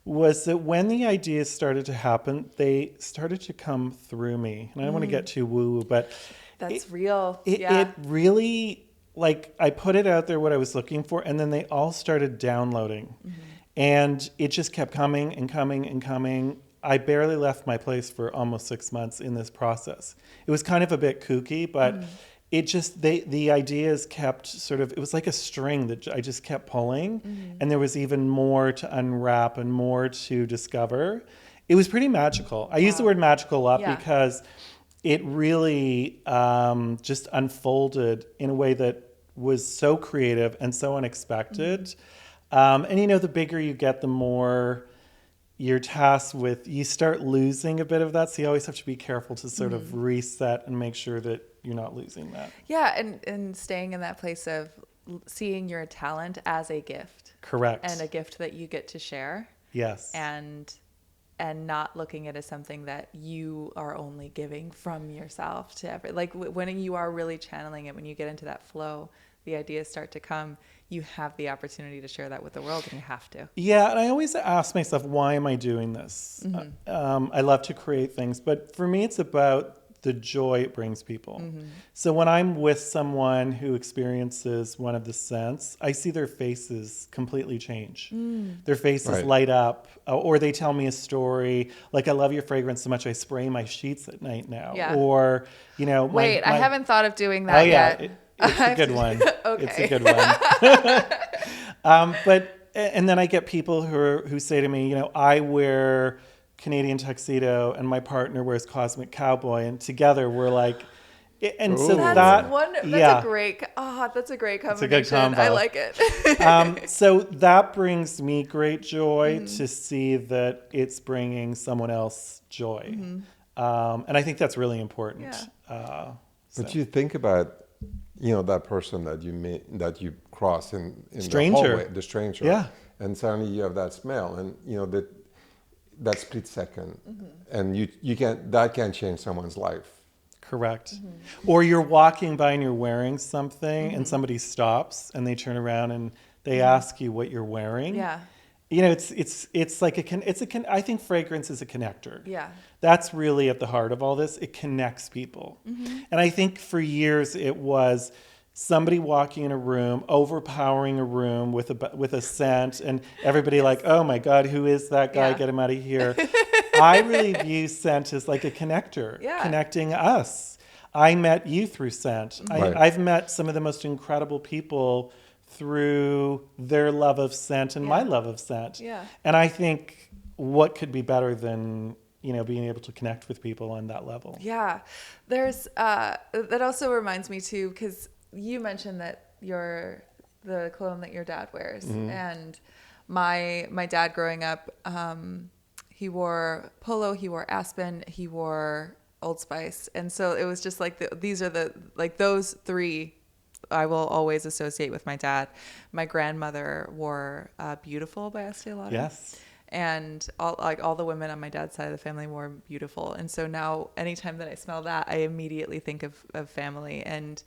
was that when the ideas started to happen, they started to come through me. And I don't want to get too woo-woo, but that's real. It really, like, I put it out there what I was looking for, and then they all started downloading. Mm-hmm. And it just kept coming and coming and coming. I barely left my place for almost 6 months in this process. It was kind of a bit kooky, but it just, the ideas kept sort of, it was like a string that I just kept pulling. Mm-hmm. And there was even more to unwrap and more to discover. It was pretty magical. I use the word magical a lot because it really just unfolded in a way that was so creative and so unexpected. Mm-hmm. And the bigger you get, the more you're tasked with, you start losing a bit of that. So you always have to be careful to sort of reset and make sure that you're not losing that. Yeah. And staying in that place of seeing your talent as a gift. Correct. And a gift that you get to share. Yes. And not looking at it as something that you are only giving from yourself to when you are really channeling it, when you get into that flow, the ideas start to come. You have the opportunity to share that with the world, and you have to. Yeah, and I always ask myself, why am I doing this? Mm-hmm. I love to create things, but for me, it's about the joy it brings people. Mm-hmm. So when I'm with someone who experiences one of the scents, I see their faces completely change. Their faces light up, or they tell me a story. Like, I love your fragrance so much, I spray my sheets at night now. Yeah. Or, Wait, I haven't thought of doing that yet. It's a good one. Okay. It's a good one. And then I get people who say to me, I wear Canadian tuxedo and my partner wears Cosmic Cowboy, and together we're like, and so that's a great combination. It's a good combo. I like it. So that brings me great joy to see that it's bringing someone else joy. And I think that's really important. Yeah. But you think about that person that you cross in the hallway, the stranger, and suddenly you have that smell, and that split second, and you can't change someone's life. Correct. Or you're walking by and you're wearing something, and somebody stops and they turn around and they ask you what you're wearing. Yeah. It's like I think fragrance is a connector. Yeah. That's really at the heart of all this. It connects people. And I think for years it was somebody walking in a room, overpowering a room with a scent, and everybody like, oh my God, who is that guy? Get him out of here. I really view scent as like a connector, connecting us. I met you through scent. I've met some of the most incredible people through their love of scent and my love of scent. Yeah. And I think what could be better than being able to connect with people on that level. Yeah. There's that also reminds me too, because you mentioned that the cologne that your dad wears, and my dad growing up, he wore Polo, he wore Aspen, he wore Old Spice, and so it was just like these are those three I will always associate with my dad. My grandmother wore Beautiful by Estee Lauder. Yes. And all the women on my dad's side of the family wore Beautiful. And so now anytime that I smell that, I immediately think of family. And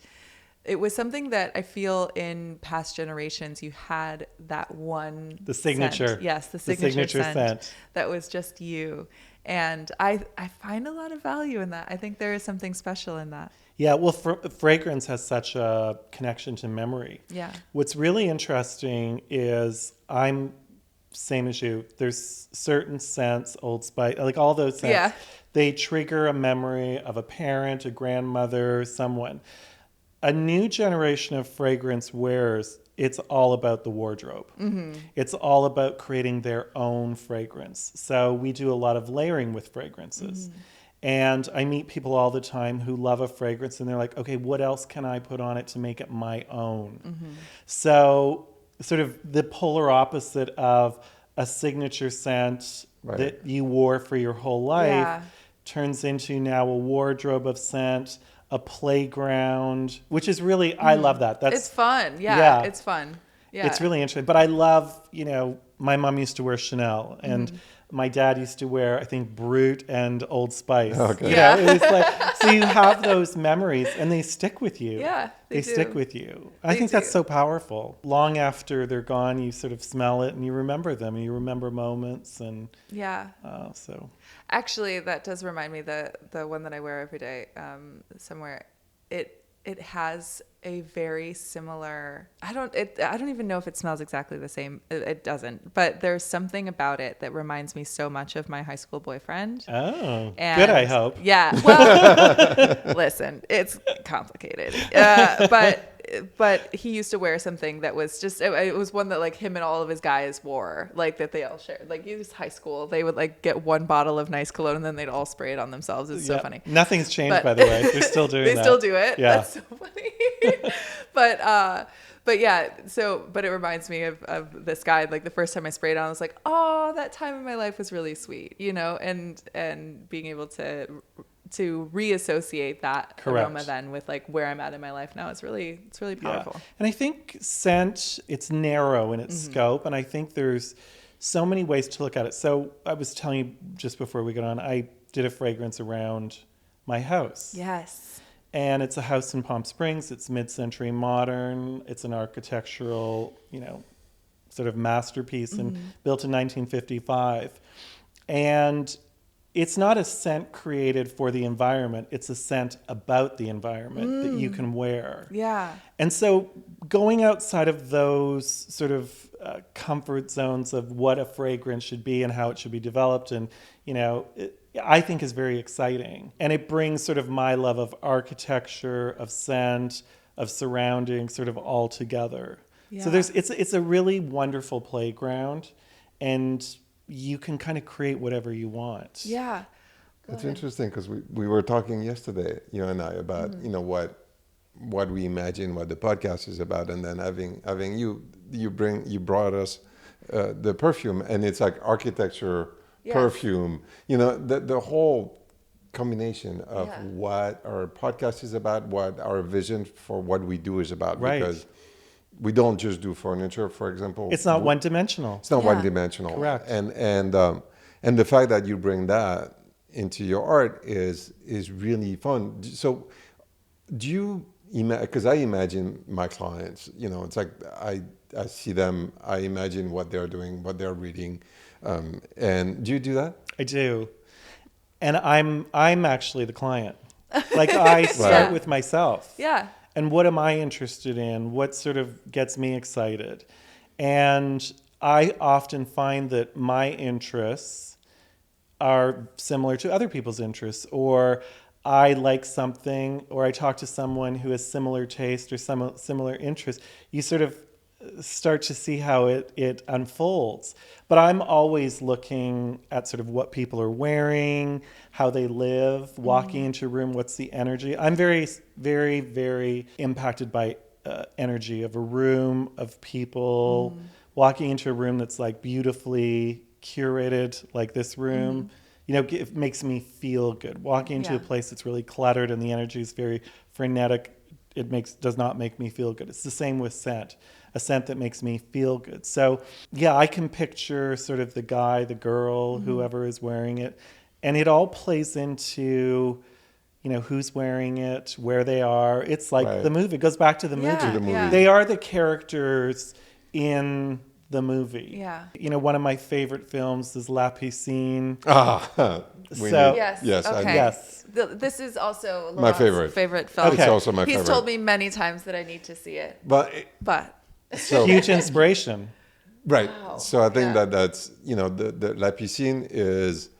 it was something that I feel in past generations, you had that one the signature scent. Yes, the signature scent that was just you. And I find a lot of value in that. I think there is something special in that. Yeah, well, fragrance has such a connection to memory. Yeah. What's really interesting is I'm same as you. There's certain scents, Old Spice, like all those scents. Yeah. They trigger a memory of a parent, a grandmother, someone. A new generation of fragrance wearers, it's all about the wardrobe. Mm-hmm. It's all about creating their own fragrance. So we do a lot of layering with fragrances. Mm-hmm. And I meet people all the time who love a fragrance and they're like, okay, what else can I put on it to make it my own? Mm-hmm. So sort of the polar opposite of a signature scent that you wore for your whole life turns into now a wardrobe of scent, a playground, which is really, I love that. It's fun. Yeah, it's fun. Yeah. It's really interesting. But I love, my mom used to wear Chanel and my dad used to wear, I think, Brut and Old Spice. Okay. It was like, so you have those memories and they stick with you. Yeah, they stick with you. I think that's so powerful. Long after they're gone, you sort of smell it and you remember them and you remember moments and so. Actually, that does remind me the one that I wear every day somewhere. It has a very similar. I don't even know if it smells exactly the same. It doesn't. But there's something about it that reminds me so much of my high school boyfriend. Oh, good. I hope. Yeah. Well, listen, it's complicated. But he used to wear something that was just, it was one that like him and all of his guys wore, like that they all shared. Like it was high school. They would like get one bottle of nice cologne and then they'd all spray it on themselves. It's so funny. Nothing's changed, by the way. They're still doing that. They still do it. Yeah. That's so funny. But yeah, but it reminds me of this guy. Like the first time I sprayed on, I was like, oh, that time in my life was really sweet, and being able to reassociate that aroma then with like where I'm at in my life now it's really powerful. Yeah. And I think scent, it's narrow in its scope, and I think there's so many ways to look at it. So I was telling you just before we got on, I did a fragrance around my house. Yes. And it's a house in Palm Springs. It's mid-century modern. It's an architectural, sort of masterpiece and built in 1955. And it's not a scent created for the environment. It's a scent about the environment that you can wear. Yeah. And so going outside of those sort of comfort zones of what a fragrance should be and how it should be developed and, I think is very exciting. And it brings sort of my love of architecture, of scent, of surroundings sort of all together. Yeah. So it's a really wonderful playground, and you can kind of create whatever you want. Yeah. It's interesting because we were talking yesterday, you and I, about what we imagine what the podcast is about, and then having you brought us the perfume, and it's like architecture, perfume, the whole combination of what our podcast is about, what our vision for what we do is about, because we don't just do furniture, for example. It's not one-dimensional. It's not one-dimensional. Correct. And the fact that you bring that into your art is really fun. So do you because I imagine my clients, it's like I see them, I imagine what they're doing, what they're reading. And do you do that? I do. And I'm actually the client. Like I start with myself. Yeah. And what am I interested in? What sort of gets me excited? And I often find that my interests are similar to other people's interests, or I like something, or I talk to someone who has similar taste or similar interests. You sort of start to see how it unfolds. But I'm always looking at sort of what people are wearing, how they live, walking into a room, what's the energy. I'm very, very, very impacted by energy of a room, of people, walking into a room that's like beautifully curated, like this room. It makes me feel good. Walking into a place that's really cluttered and the energy is very frenetic, does not make me feel good. It's the same with scent. A scent that makes me feel good. So, I can picture sort of the guy, the girl, whoever is wearing it. And it all plays into, who's wearing it, where they are. It's like the movie. It goes back to the movie. Yeah. They are the characters in the movie. Yeah. One of my favorite films is La Piscine. So Yes. Yes, I Okay. know. Yes. This is also My Laurent's favorite film. Okay. It's also my He's favorite. told me many times that I need to see it, But but so huge inspiration. right. Wow. So I think Yeah. that's the La Piscine is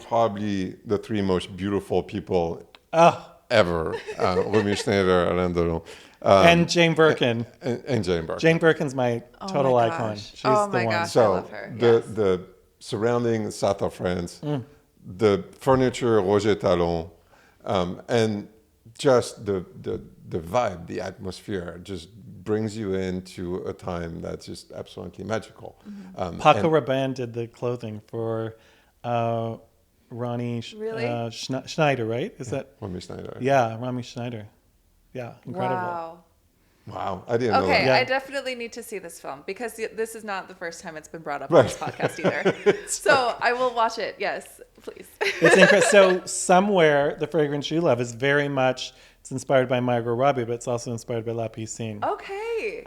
probably the three most beautiful people Oh, ever. Romy Schneider, Alain Delon, and Jane Birkin. and Jane Birkin. Jane Birkin's my Oh total my icon. gosh. She's Oh the my one. gosh. I So love her, the yes. the surrounding south of France, the furniture Roger Talon, and just the vibe, the atmosphere, just brings you into a time that's just absolutely magical. Paco Rabanne did the clothing for Ronnie Really? Schneider, right? Is that? Romy Schneider. Yeah, Ronnie Schneider. Yeah, incredible. Wow. Wow, I didn't know Okay, that. Yeah. I definitely need to see this film because this is not the first time it's been brought up on Right. this podcast either. So I will watch it. Yes, please. It's incredible. So somewhere, the fragrance you love is very much. It's inspired by Margot Robbie, but it's also inspired by La Piscine. Okay.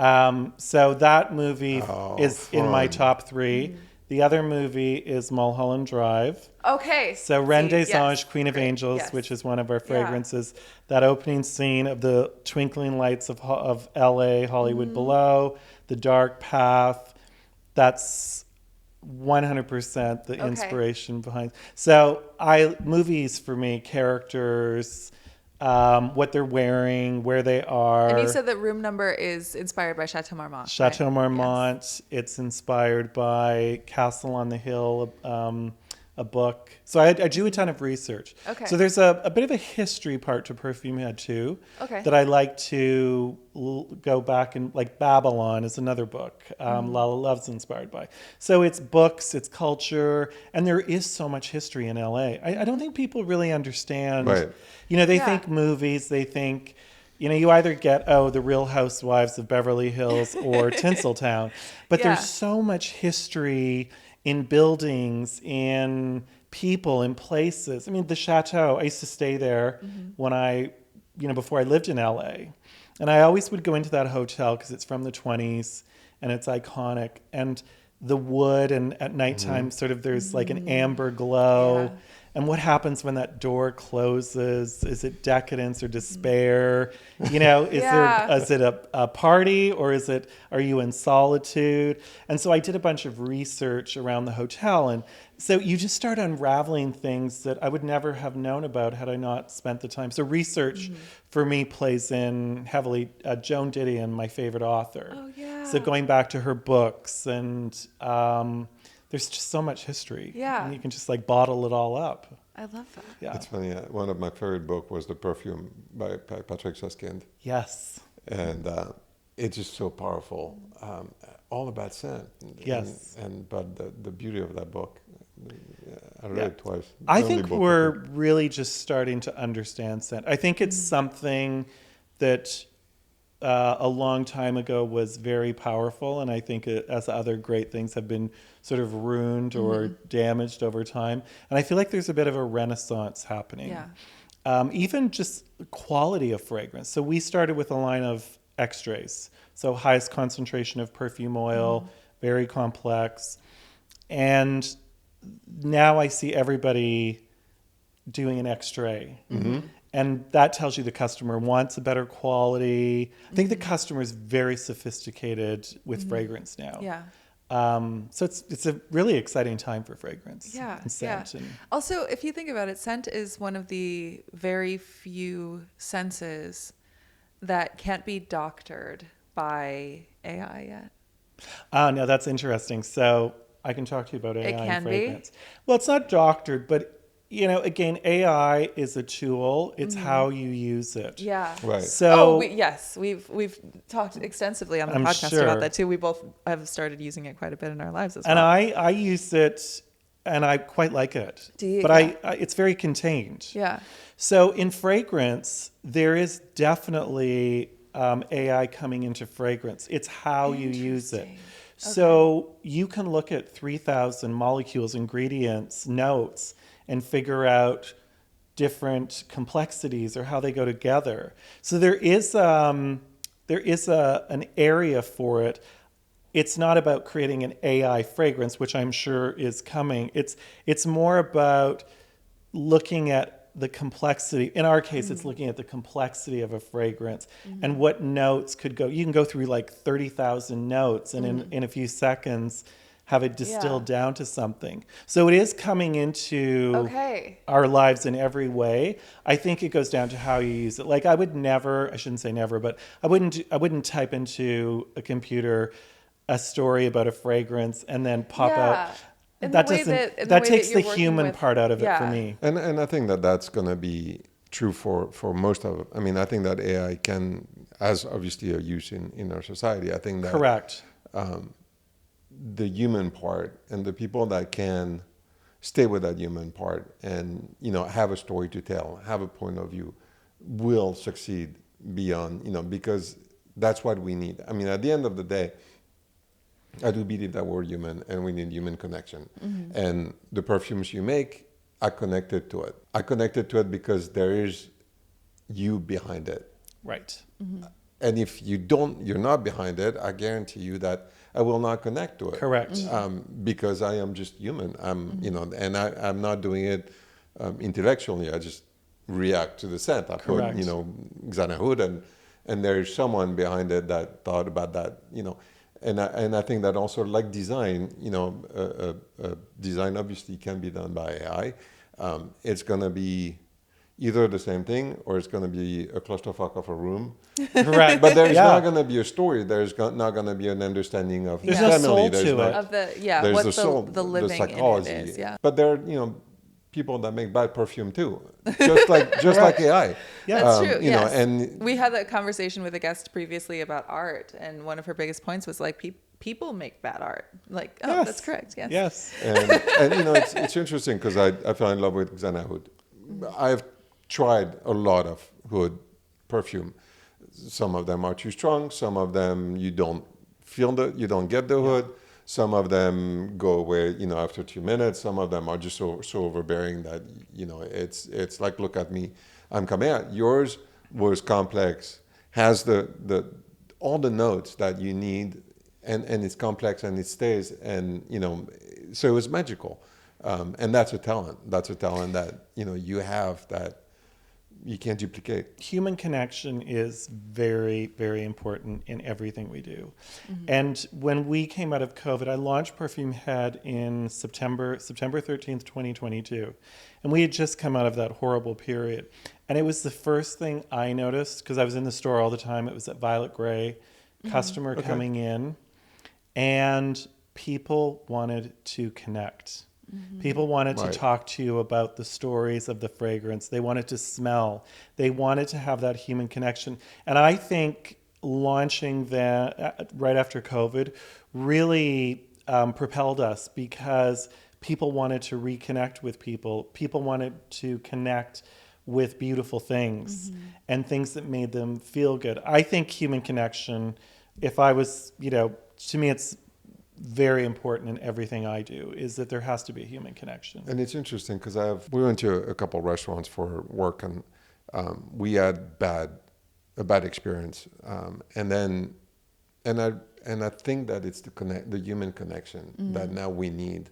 So that movie Oh, is in my fun. top three. The other movie is Mulholland Drive. Okay. So Reine des yes. Anges, Queen of Great. Angels, Yes. which is one of our fragrances. That opening scene of the twinkling lights of L.A., Hollywood below, the dark path. That's 100% the inspiration behind. So movies for me, characters, what they're wearing, where they are. And you said that Room Number is inspired by Chateau Marmont. Chateau right? Marmont. Yes. It's inspired by Castle on the Hill, a book. So I do a ton of research. Okay. So there's a bit of a history part to Perfumehead too. Okay. That I like to go back and like Babylon is another book. Lala Love's inspired by. So it's books, it's culture, and there is so much history in LA. I don't think people really understand. Right. They Yeah. think movies, they think. You either get, the Real Housewives of Beverly Hills or Tinseltown. But Yeah. there's so much history in buildings, in people, in places. I mean, the chateau, I used to stay there when before I lived in LA. And I always would go into that hotel because it's from the 20s and it's iconic. And the wood, and at nighttime, sort of there's like an amber glow. Yeah. And what happens when that door closes? Is it decadence or despair? Is it a party, or are you in solitude? And so I did a bunch of research around the hotel, and so you just start unraveling things that I would never have known about had I not spent the time. So research for me plays in heavily. Joan Didion, my favorite author. Oh, yeah. So going back to her books, and there's just so much history. Yeah. And you can just like bottle it all up. I love that. Yeah. It's funny. One of my favorite books was The Perfume by Patrick Suskind. Yes. And it's just so powerful. All about scent. Yes. But the beauty of that book, I read it twice. I The only think book we're really just starting to understand scent. I think it's something that a long time ago was very powerful, and I think as other great things have been sort of ruined or damaged over time. And I feel like there's a bit of a renaissance happening. Yeah. Even just quality of fragrance. So we started with a line of extrays. So highest concentration of perfume oil, very complex. And now I see everybody doing an extrait. And that tells you the customer wants a better quality. I think the customer is very sophisticated with fragrance now. Yeah. So it's a really exciting time for fragrance Yeah. and scent. Yeah. And Also, if you think about it, scent is one of the very few senses that can't be doctored by AI yet. no, that's interesting. So I can talk to you about AI can and be? fragrance. Well, it's not doctored, but again, AI is a tool. It's how you use it. Yeah. Right. So we've talked extensively on the I'm podcast sure. about that too. We both have started using it quite a bit in our lives as well. and I use it, and I quite like it. Do you? But Yeah. I it's very contained. Yeah. So in fragrance, there is definitely AI coming into fragrance. It's how you use it. Interesting. So you can look at 3,000 molecules, ingredients, notes, and figure out different complexities or how they go together. So there is an area for it. It's not about creating an AI fragrance, which I'm sure is coming. It's more about looking at the complexity. In our case, it's looking at the complexity of a fragrance and what notes could go. You can go through like 30,000 notes and in a few seconds have it distilled down to something. So it is coming into our lives in every way. I think it goes down to how you use it. Like I shouldn't say never, but I wouldn't type into a computer a story about a fragrance and then pop out. That takes the human part out of it for me. And I think that that's going to be true for most of it. I mean, I think that AI has obviously a use in our society. I think that correct. The human part and the people that can stay with that human part and, have a story to tell, have a point of view, will succeed beyond, because that's what we need. I mean, at the end of the day, I do believe that we're human and we need human connection. And the perfumes you make, I connected to it. I connected to it because there is you behind it. Right. And if you're not behind it, I guarantee you that I will not connect to it. Correct. Because I am just human. And I'm not doing it intellectually. I just react to the scent. I Correct. put, Xanahood and there's someone behind it that thought about that, And I think that also, like design, design obviously can be done by AI. It's going to be either the same thing or it's going to be a clusterfuck of a room. Right. But there's not going to be a story. There's not going to be an understanding of there's family. no soul there's to not, it. Of the there's what the soul, the living the psychology. in it is. Yeah. But there are, people that make bad perfume too, just like AI. Yeah, that's true. You know, and we had that conversation with a guest previously about art, and one of her biggest points was like people make bad art. Like, oh, yes. That's correct. Yes. Yes. and it's interesting because I fell in love with Xanahood. I've tried a lot of hood perfume. Some of them are too strong. Some of them you don't get the hood. Some of them go away, after 2 minutes. Some of them are just so overbearing that, it's like, look at me, I'm coming out. Yours was complex, has all the notes that you need, and it's complex and it stays, and, so it was magical. And that's a talent. That's a talent that, you have that you can't duplicate. Human connection is very, very important in everything we do. And when we came out of COVID, I launched Perfumehead in September 13th, 2022. And we had just come out of that horrible period. And it was the first thing I noticed, because I was in the store all the time. It was at Violet Grey, customer coming in, and people wanted to connect. People wanted to talk to you about the stories of the fragrance. They wanted to smell. They wanted to have that human connection. And I think launching that right after COVID really propelled us, because people wanted to reconnect with people. People wanted to connect with beautiful things and things that made them feel good. I think human connection, if I was, to me it's very important in everything I do, is that there has to be a human connection. And it's interesting because we went to a couple of restaurants for work, and we had a bad experience, and I think that it's the human connection that now we need.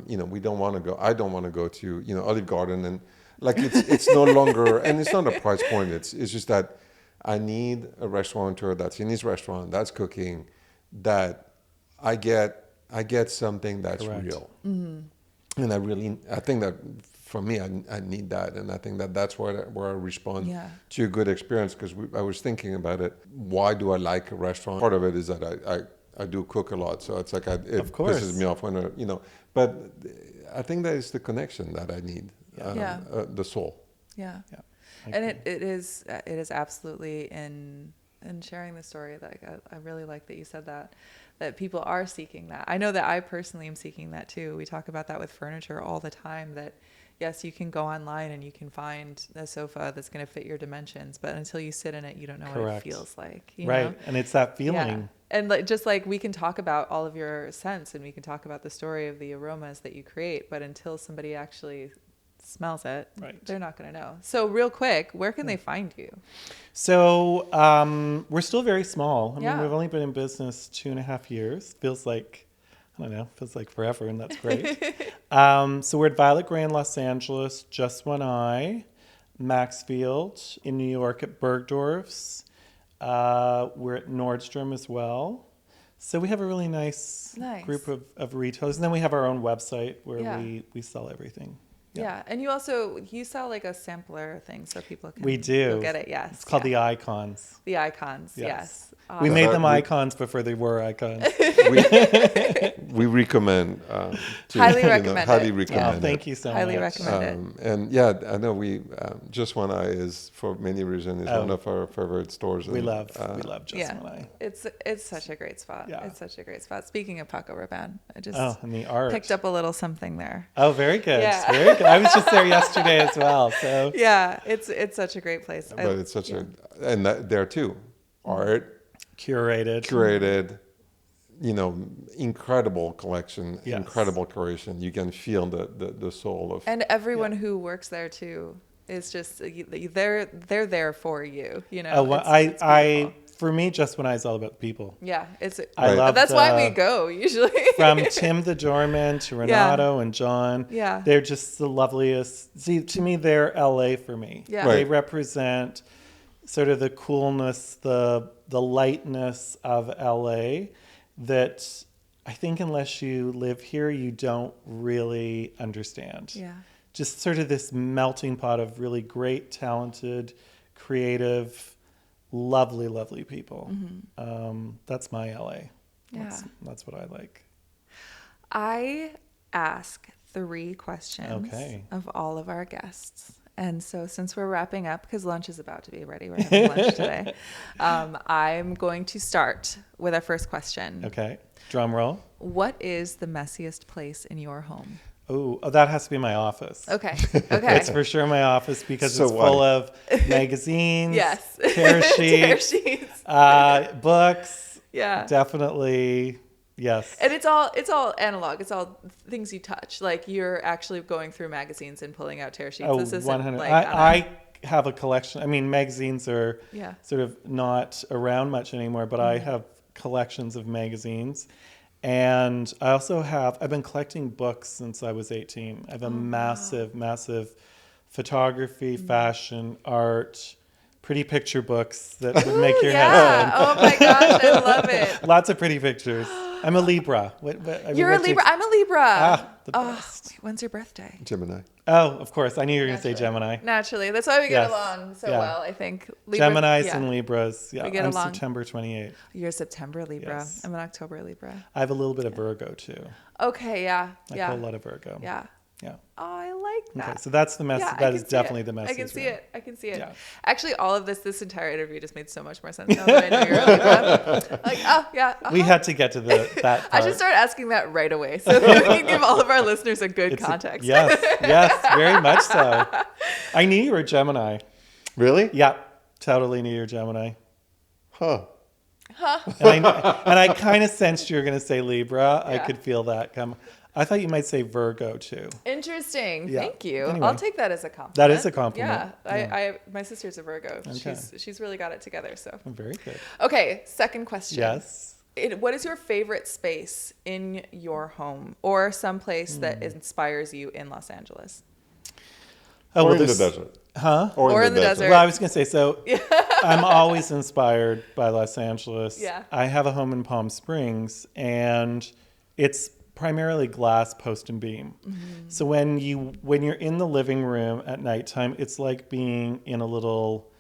We don't want to go. I don't want to go to Olive Garden, and like it's no longer, and it's not a price point. It's just that I need a restaurateur that's in his restaurant, that's cooking, that I get something that's Correct. real. And I think that for me, I need that. And I think that's where I respond to a good experience, because I was thinking about it. Why do I like a restaurant? Part of it is that I do cook a lot. So it's like it pisses me off when, but I think that is the connection that I need, the soul. Yeah. And it is absolutely in sharing the story. Like I really like that you said that people are seeking that. I know that I personally am seeking that too. We talk about that with furniture all the time, that yes, you can go online and you can find a sofa that's going to fit your dimensions, but until you sit in it, you don't know what it feels like. You know? And it's that feeling. Yeah. And just like we can talk about all of your scents and we can talk about the story of the aromas that you create, but until somebody actually smells it, they're not going to know. So real quick, where can they find you? So we're still very small. I mean, we've only been in business 2.5 years. Feels like, I don't know, feels like forever, and that's great. So we're at Violet Grey in Los Angeles, Just One Eye, Maxfield in New York at Bergdorf's. We're at Nordstrom as well. So we have a really nice group of retailers. And then we have our own website where we sell everything. Yeah. And you sell like a sampler thing so people can we do. go get it. Yes. It's called the Icons. The Icons. Yes. We made them icons before they were icons. We recommend. Highly recommend highly it. recommend. Thank you so Highly much. recommend it. And yeah, I know we Just One Eye is for many reasons is one of our favorite stores. We love Just One Eye. It's such a great spot. Yeah. It's such a great spot. Speaking of Paco Rabanne, I just and the art. picked up a little something there. Oh, very good. Yeah. Very good. I was just there yesterday as well. So yeah, it's such a great place. But it's such and there too, art. Curated, incredible collection, incredible curation. You can feel the soul of. And everyone who works there too is just they're there for you. For me, Just One Eye is all about people. Yeah, I love that's why we go usually. From Tim the doorman to Renato and John. Yeah, they're just the loveliest. See, to me, they're LA for me. Yeah, they represent sort of the coolness, the lightness of LA that I think unless you live here, you don't really understand. Yeah. Just sort of this melting pot of really great, talented, creative, lovely, lovely people. Mm-hmm. That's my LA. Yeah. That's what I like. I ask 3 questions of all of our guests. And so since we're wrapping up, because lunch is about to be ready, we're having lunch today, I'm going to start with our first question. Okay. Drum roll. What is the messiest place in your home? Oh, that has to be my office. Okay. It's for sure my office because it's full of magazines, tear sheets, books. Yeah. Definitely. Yes. And it's all analog. It's all things you touch. Like you're actually going through magazines and pulling out tear sheets. Oh, this isn't 100. like I have a collection. I mean, magazines are sort of not around much anymore, but I have collections of magazines. And I also I've been collecting books since I was 18. I have a massive photography, fashion, art, pretty picture books that would make your head spin. Oh my gosh, I love it. Lots of pretty pictures. I'm a Libra. You're a Libra. I'm a Libra. The best. When's your birthday? Gemini. Oh, of course. I knew you were going to say Gemini. Naturally. That's why we get along so well, I think. Geminis and Libras. Yeah, we get I'm along. September 28th. You're September Libra. Yes. I'm an October Libra. I have a little bit of Virgo, too. Okay, yeah. I pull a lot of Virgo. Yeah. Yeah. Oh, I like that. Okay, so that's the message. That is definitely the message. I can see it. I can see it. Yeah. Actually, all of this entire interview just made so much more sense now that I know you're a Libra. Like, oh, yeah. We had to get to that part. I should start asking that right away so that we can give all of our listeners a good context. Yes, very much so. I knew you were Gemini. Really? Yeah, totally knew you were Gemini. Huh. And I kind of sensed you were going to say Libra. I could feel that come. I thought you might say Virgo too. Interesting. Yeah. Thank you. Anyway. I'll take that as a compliment. That is a compliment. Yeah. My sister's a Virgo. Okay. She's really got it together. So. Very good. Okay. Second question. Yes. What is your favorite space in your home or someplace that inspires you in Los Angeles? Or in the desert. Huh? Or in the desert. Well, I was going to say, I'm always inspired by Los Angeles. Yeah. I have a home in Palm Springs, and it's primarily glass post and beam. Mm-hmm. So when you're in the living room at nighttime, it's like being in a little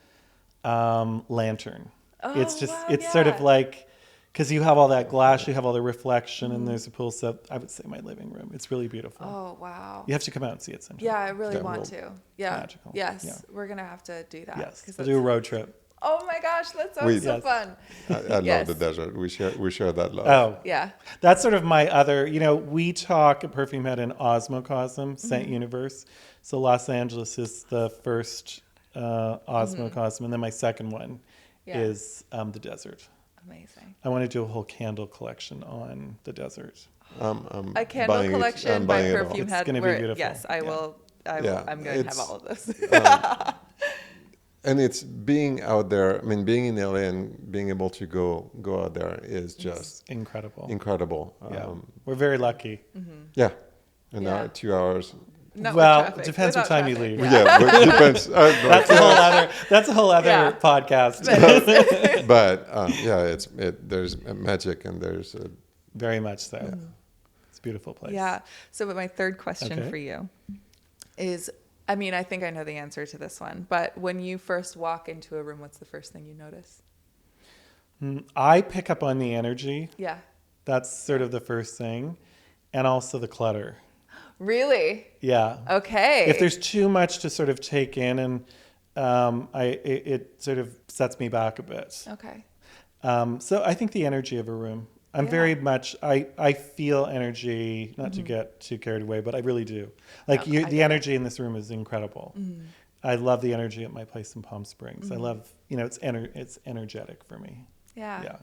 lantern. It's sort of like, because you have all that glass, you have all the reflection, and there's a pool. So I would say my living room. It's really beautiful. Oh, wow. You have to come out and see it sometime. Yeah, I really want to. Yeah. Magical. Yes. Yeah. We're going to have to do that. Yes. We'll do a road trip. Oh my gosh, that sounds so fun. I love the desert. We share that love. Oh. Yeah. That's sort of my other, we talk at Perfumehead in Osmocosm, Saint Universe. So Los Angeles is the first Osmocosm, and then my second one is the desert. Amazing. I want to do a whole candle collection on the desert. A candle collection by Perfumehead. It's going to be beautiful. Yes, I will. I'm going to have all of this. And it's being out there. I mean, being in LA and being able to go out there is just incredible. Incredible. Yeah. We're very lucky. Yeah. An Yeah. hour, 2 hours. Not with Well, traffic, it depends what without time you traffic. leave. Yeah, but it depends. That's a whole other. That's a whole other Yeah. podcast. But yeah, there's a magic and there's a, Very much so. It's a beautiful place. Yeah. So, but my third question Okay. for you is, I mean, I think I know the answer to this one, but when you first walk into a room, what's the first thing you notice? I pick up on the energy. Yeah. That's sort of the first thing, and also the clutter. Really? Yeah. Okay. If there's too much to sort of take in, and it sort of sets me back a bit. Okay. So I think the energy of a room. I'm Yeah. very much. I feel energy. Not to get too carried away, but I really do. Like No, I the get energy in this room is incredible. I love the energy at my place in Palm Springs. I love. It's energetic for me. Yeah. Yeah.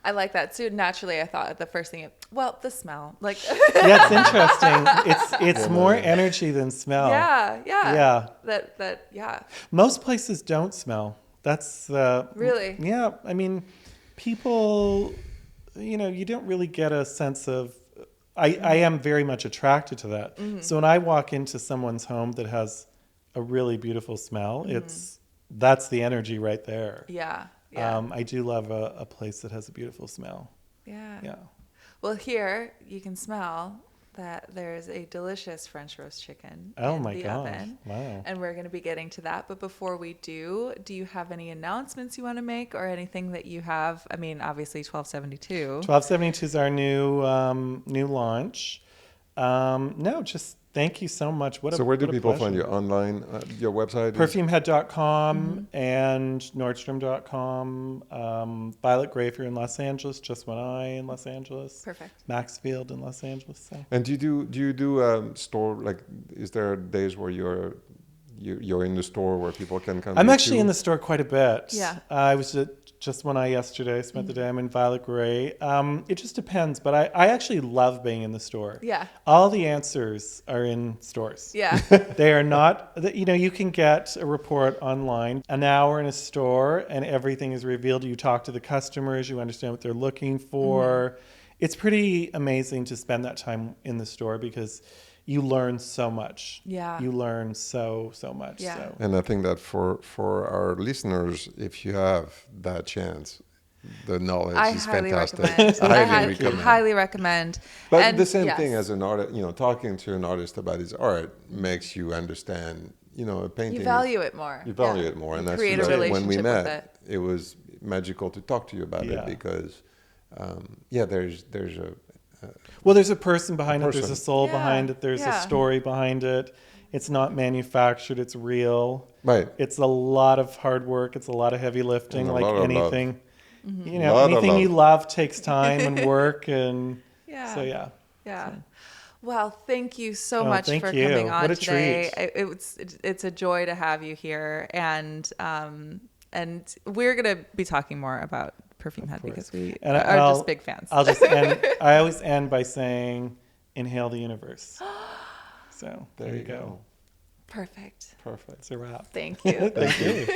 I like that too. Naturally, I thought the first thing, well, the smell. Like, Yeah, it's interesting. It's more energy than smell. yeah. Yeah. Yeah. Most places don't smell. That's Really? Yeah, I mean, people, you don't really get a sense of. I am very much attracted to that. So when I walk into someone's home that has a really beautiful smell, that's the energy right there. Yeah. Yeah. I do love a place that has a beautiful smell. Yeah. Yeah. Well, here you can smell that there's a delicious French roast chicken Oh in my the gosh. oven. Wow. And we're going to be getting to that. But before we do you have any announcements you want to make or anything that you have? I mean, obviously 1272. 1272 is our new launch. No, just thank you so much. so where do what a people find pleasure. you online? Your website? Perfumehead.com and Nordstrom.com. Violet Gray if you're in Los Angeles, Just One Eye in Los Angeles. Perfect. Maxfield in Los Angeles. So. And do you do store, like, is there days where you're in the store where people can come? I'm actually in the store quite a bit. Yeah. I was at Just One Eye yesterday. I spent the day. I'm in Violet Gray. It just depends, but I actually love being in the store. Yeah. All the answers are in stores. Yeah. They are not, you can get a report online, an hour in a store, and everything is revealed. You talk to the customers, you understand what they're looking for. It's pretty amazing to spend that time in the store because you learn so much. Yeah. You learn so much. Yeah. So. And I think that for our listeners, if you have that chance, the knowledge I is highly fantastic. recommend. Highly recommend. Highly recommend. But And the same yes. thing as an artist, talking to an artist about his art makes you understand, a painting. You value it more. You value Yeah. it more. And You that's create a when we relationship with met, it was magical to talk to you about Yeah. it because, there's a Well, there's a person behind it. There's a soul Yeah, behind it. There's yeah. a story behind it. It's not manufactured. It's real. right. It's a lot of hard work. It's a lot of heavy lifting. And a like lot of love. anything, Lot of anything you love. love takes time and work. And Yeah. so, yeah. Yeah. Well, thank you so Oh, much thank for you. coming on What a today. treat. It's a joy to have you here, and we're gonna be talking more about Perfumehead because we And are I'll- just big fans. I'll just end. I always end by saying, "Inhale the universe." So there you go. Perfect. Perfect. It's a wrap. Thank you. Thank you.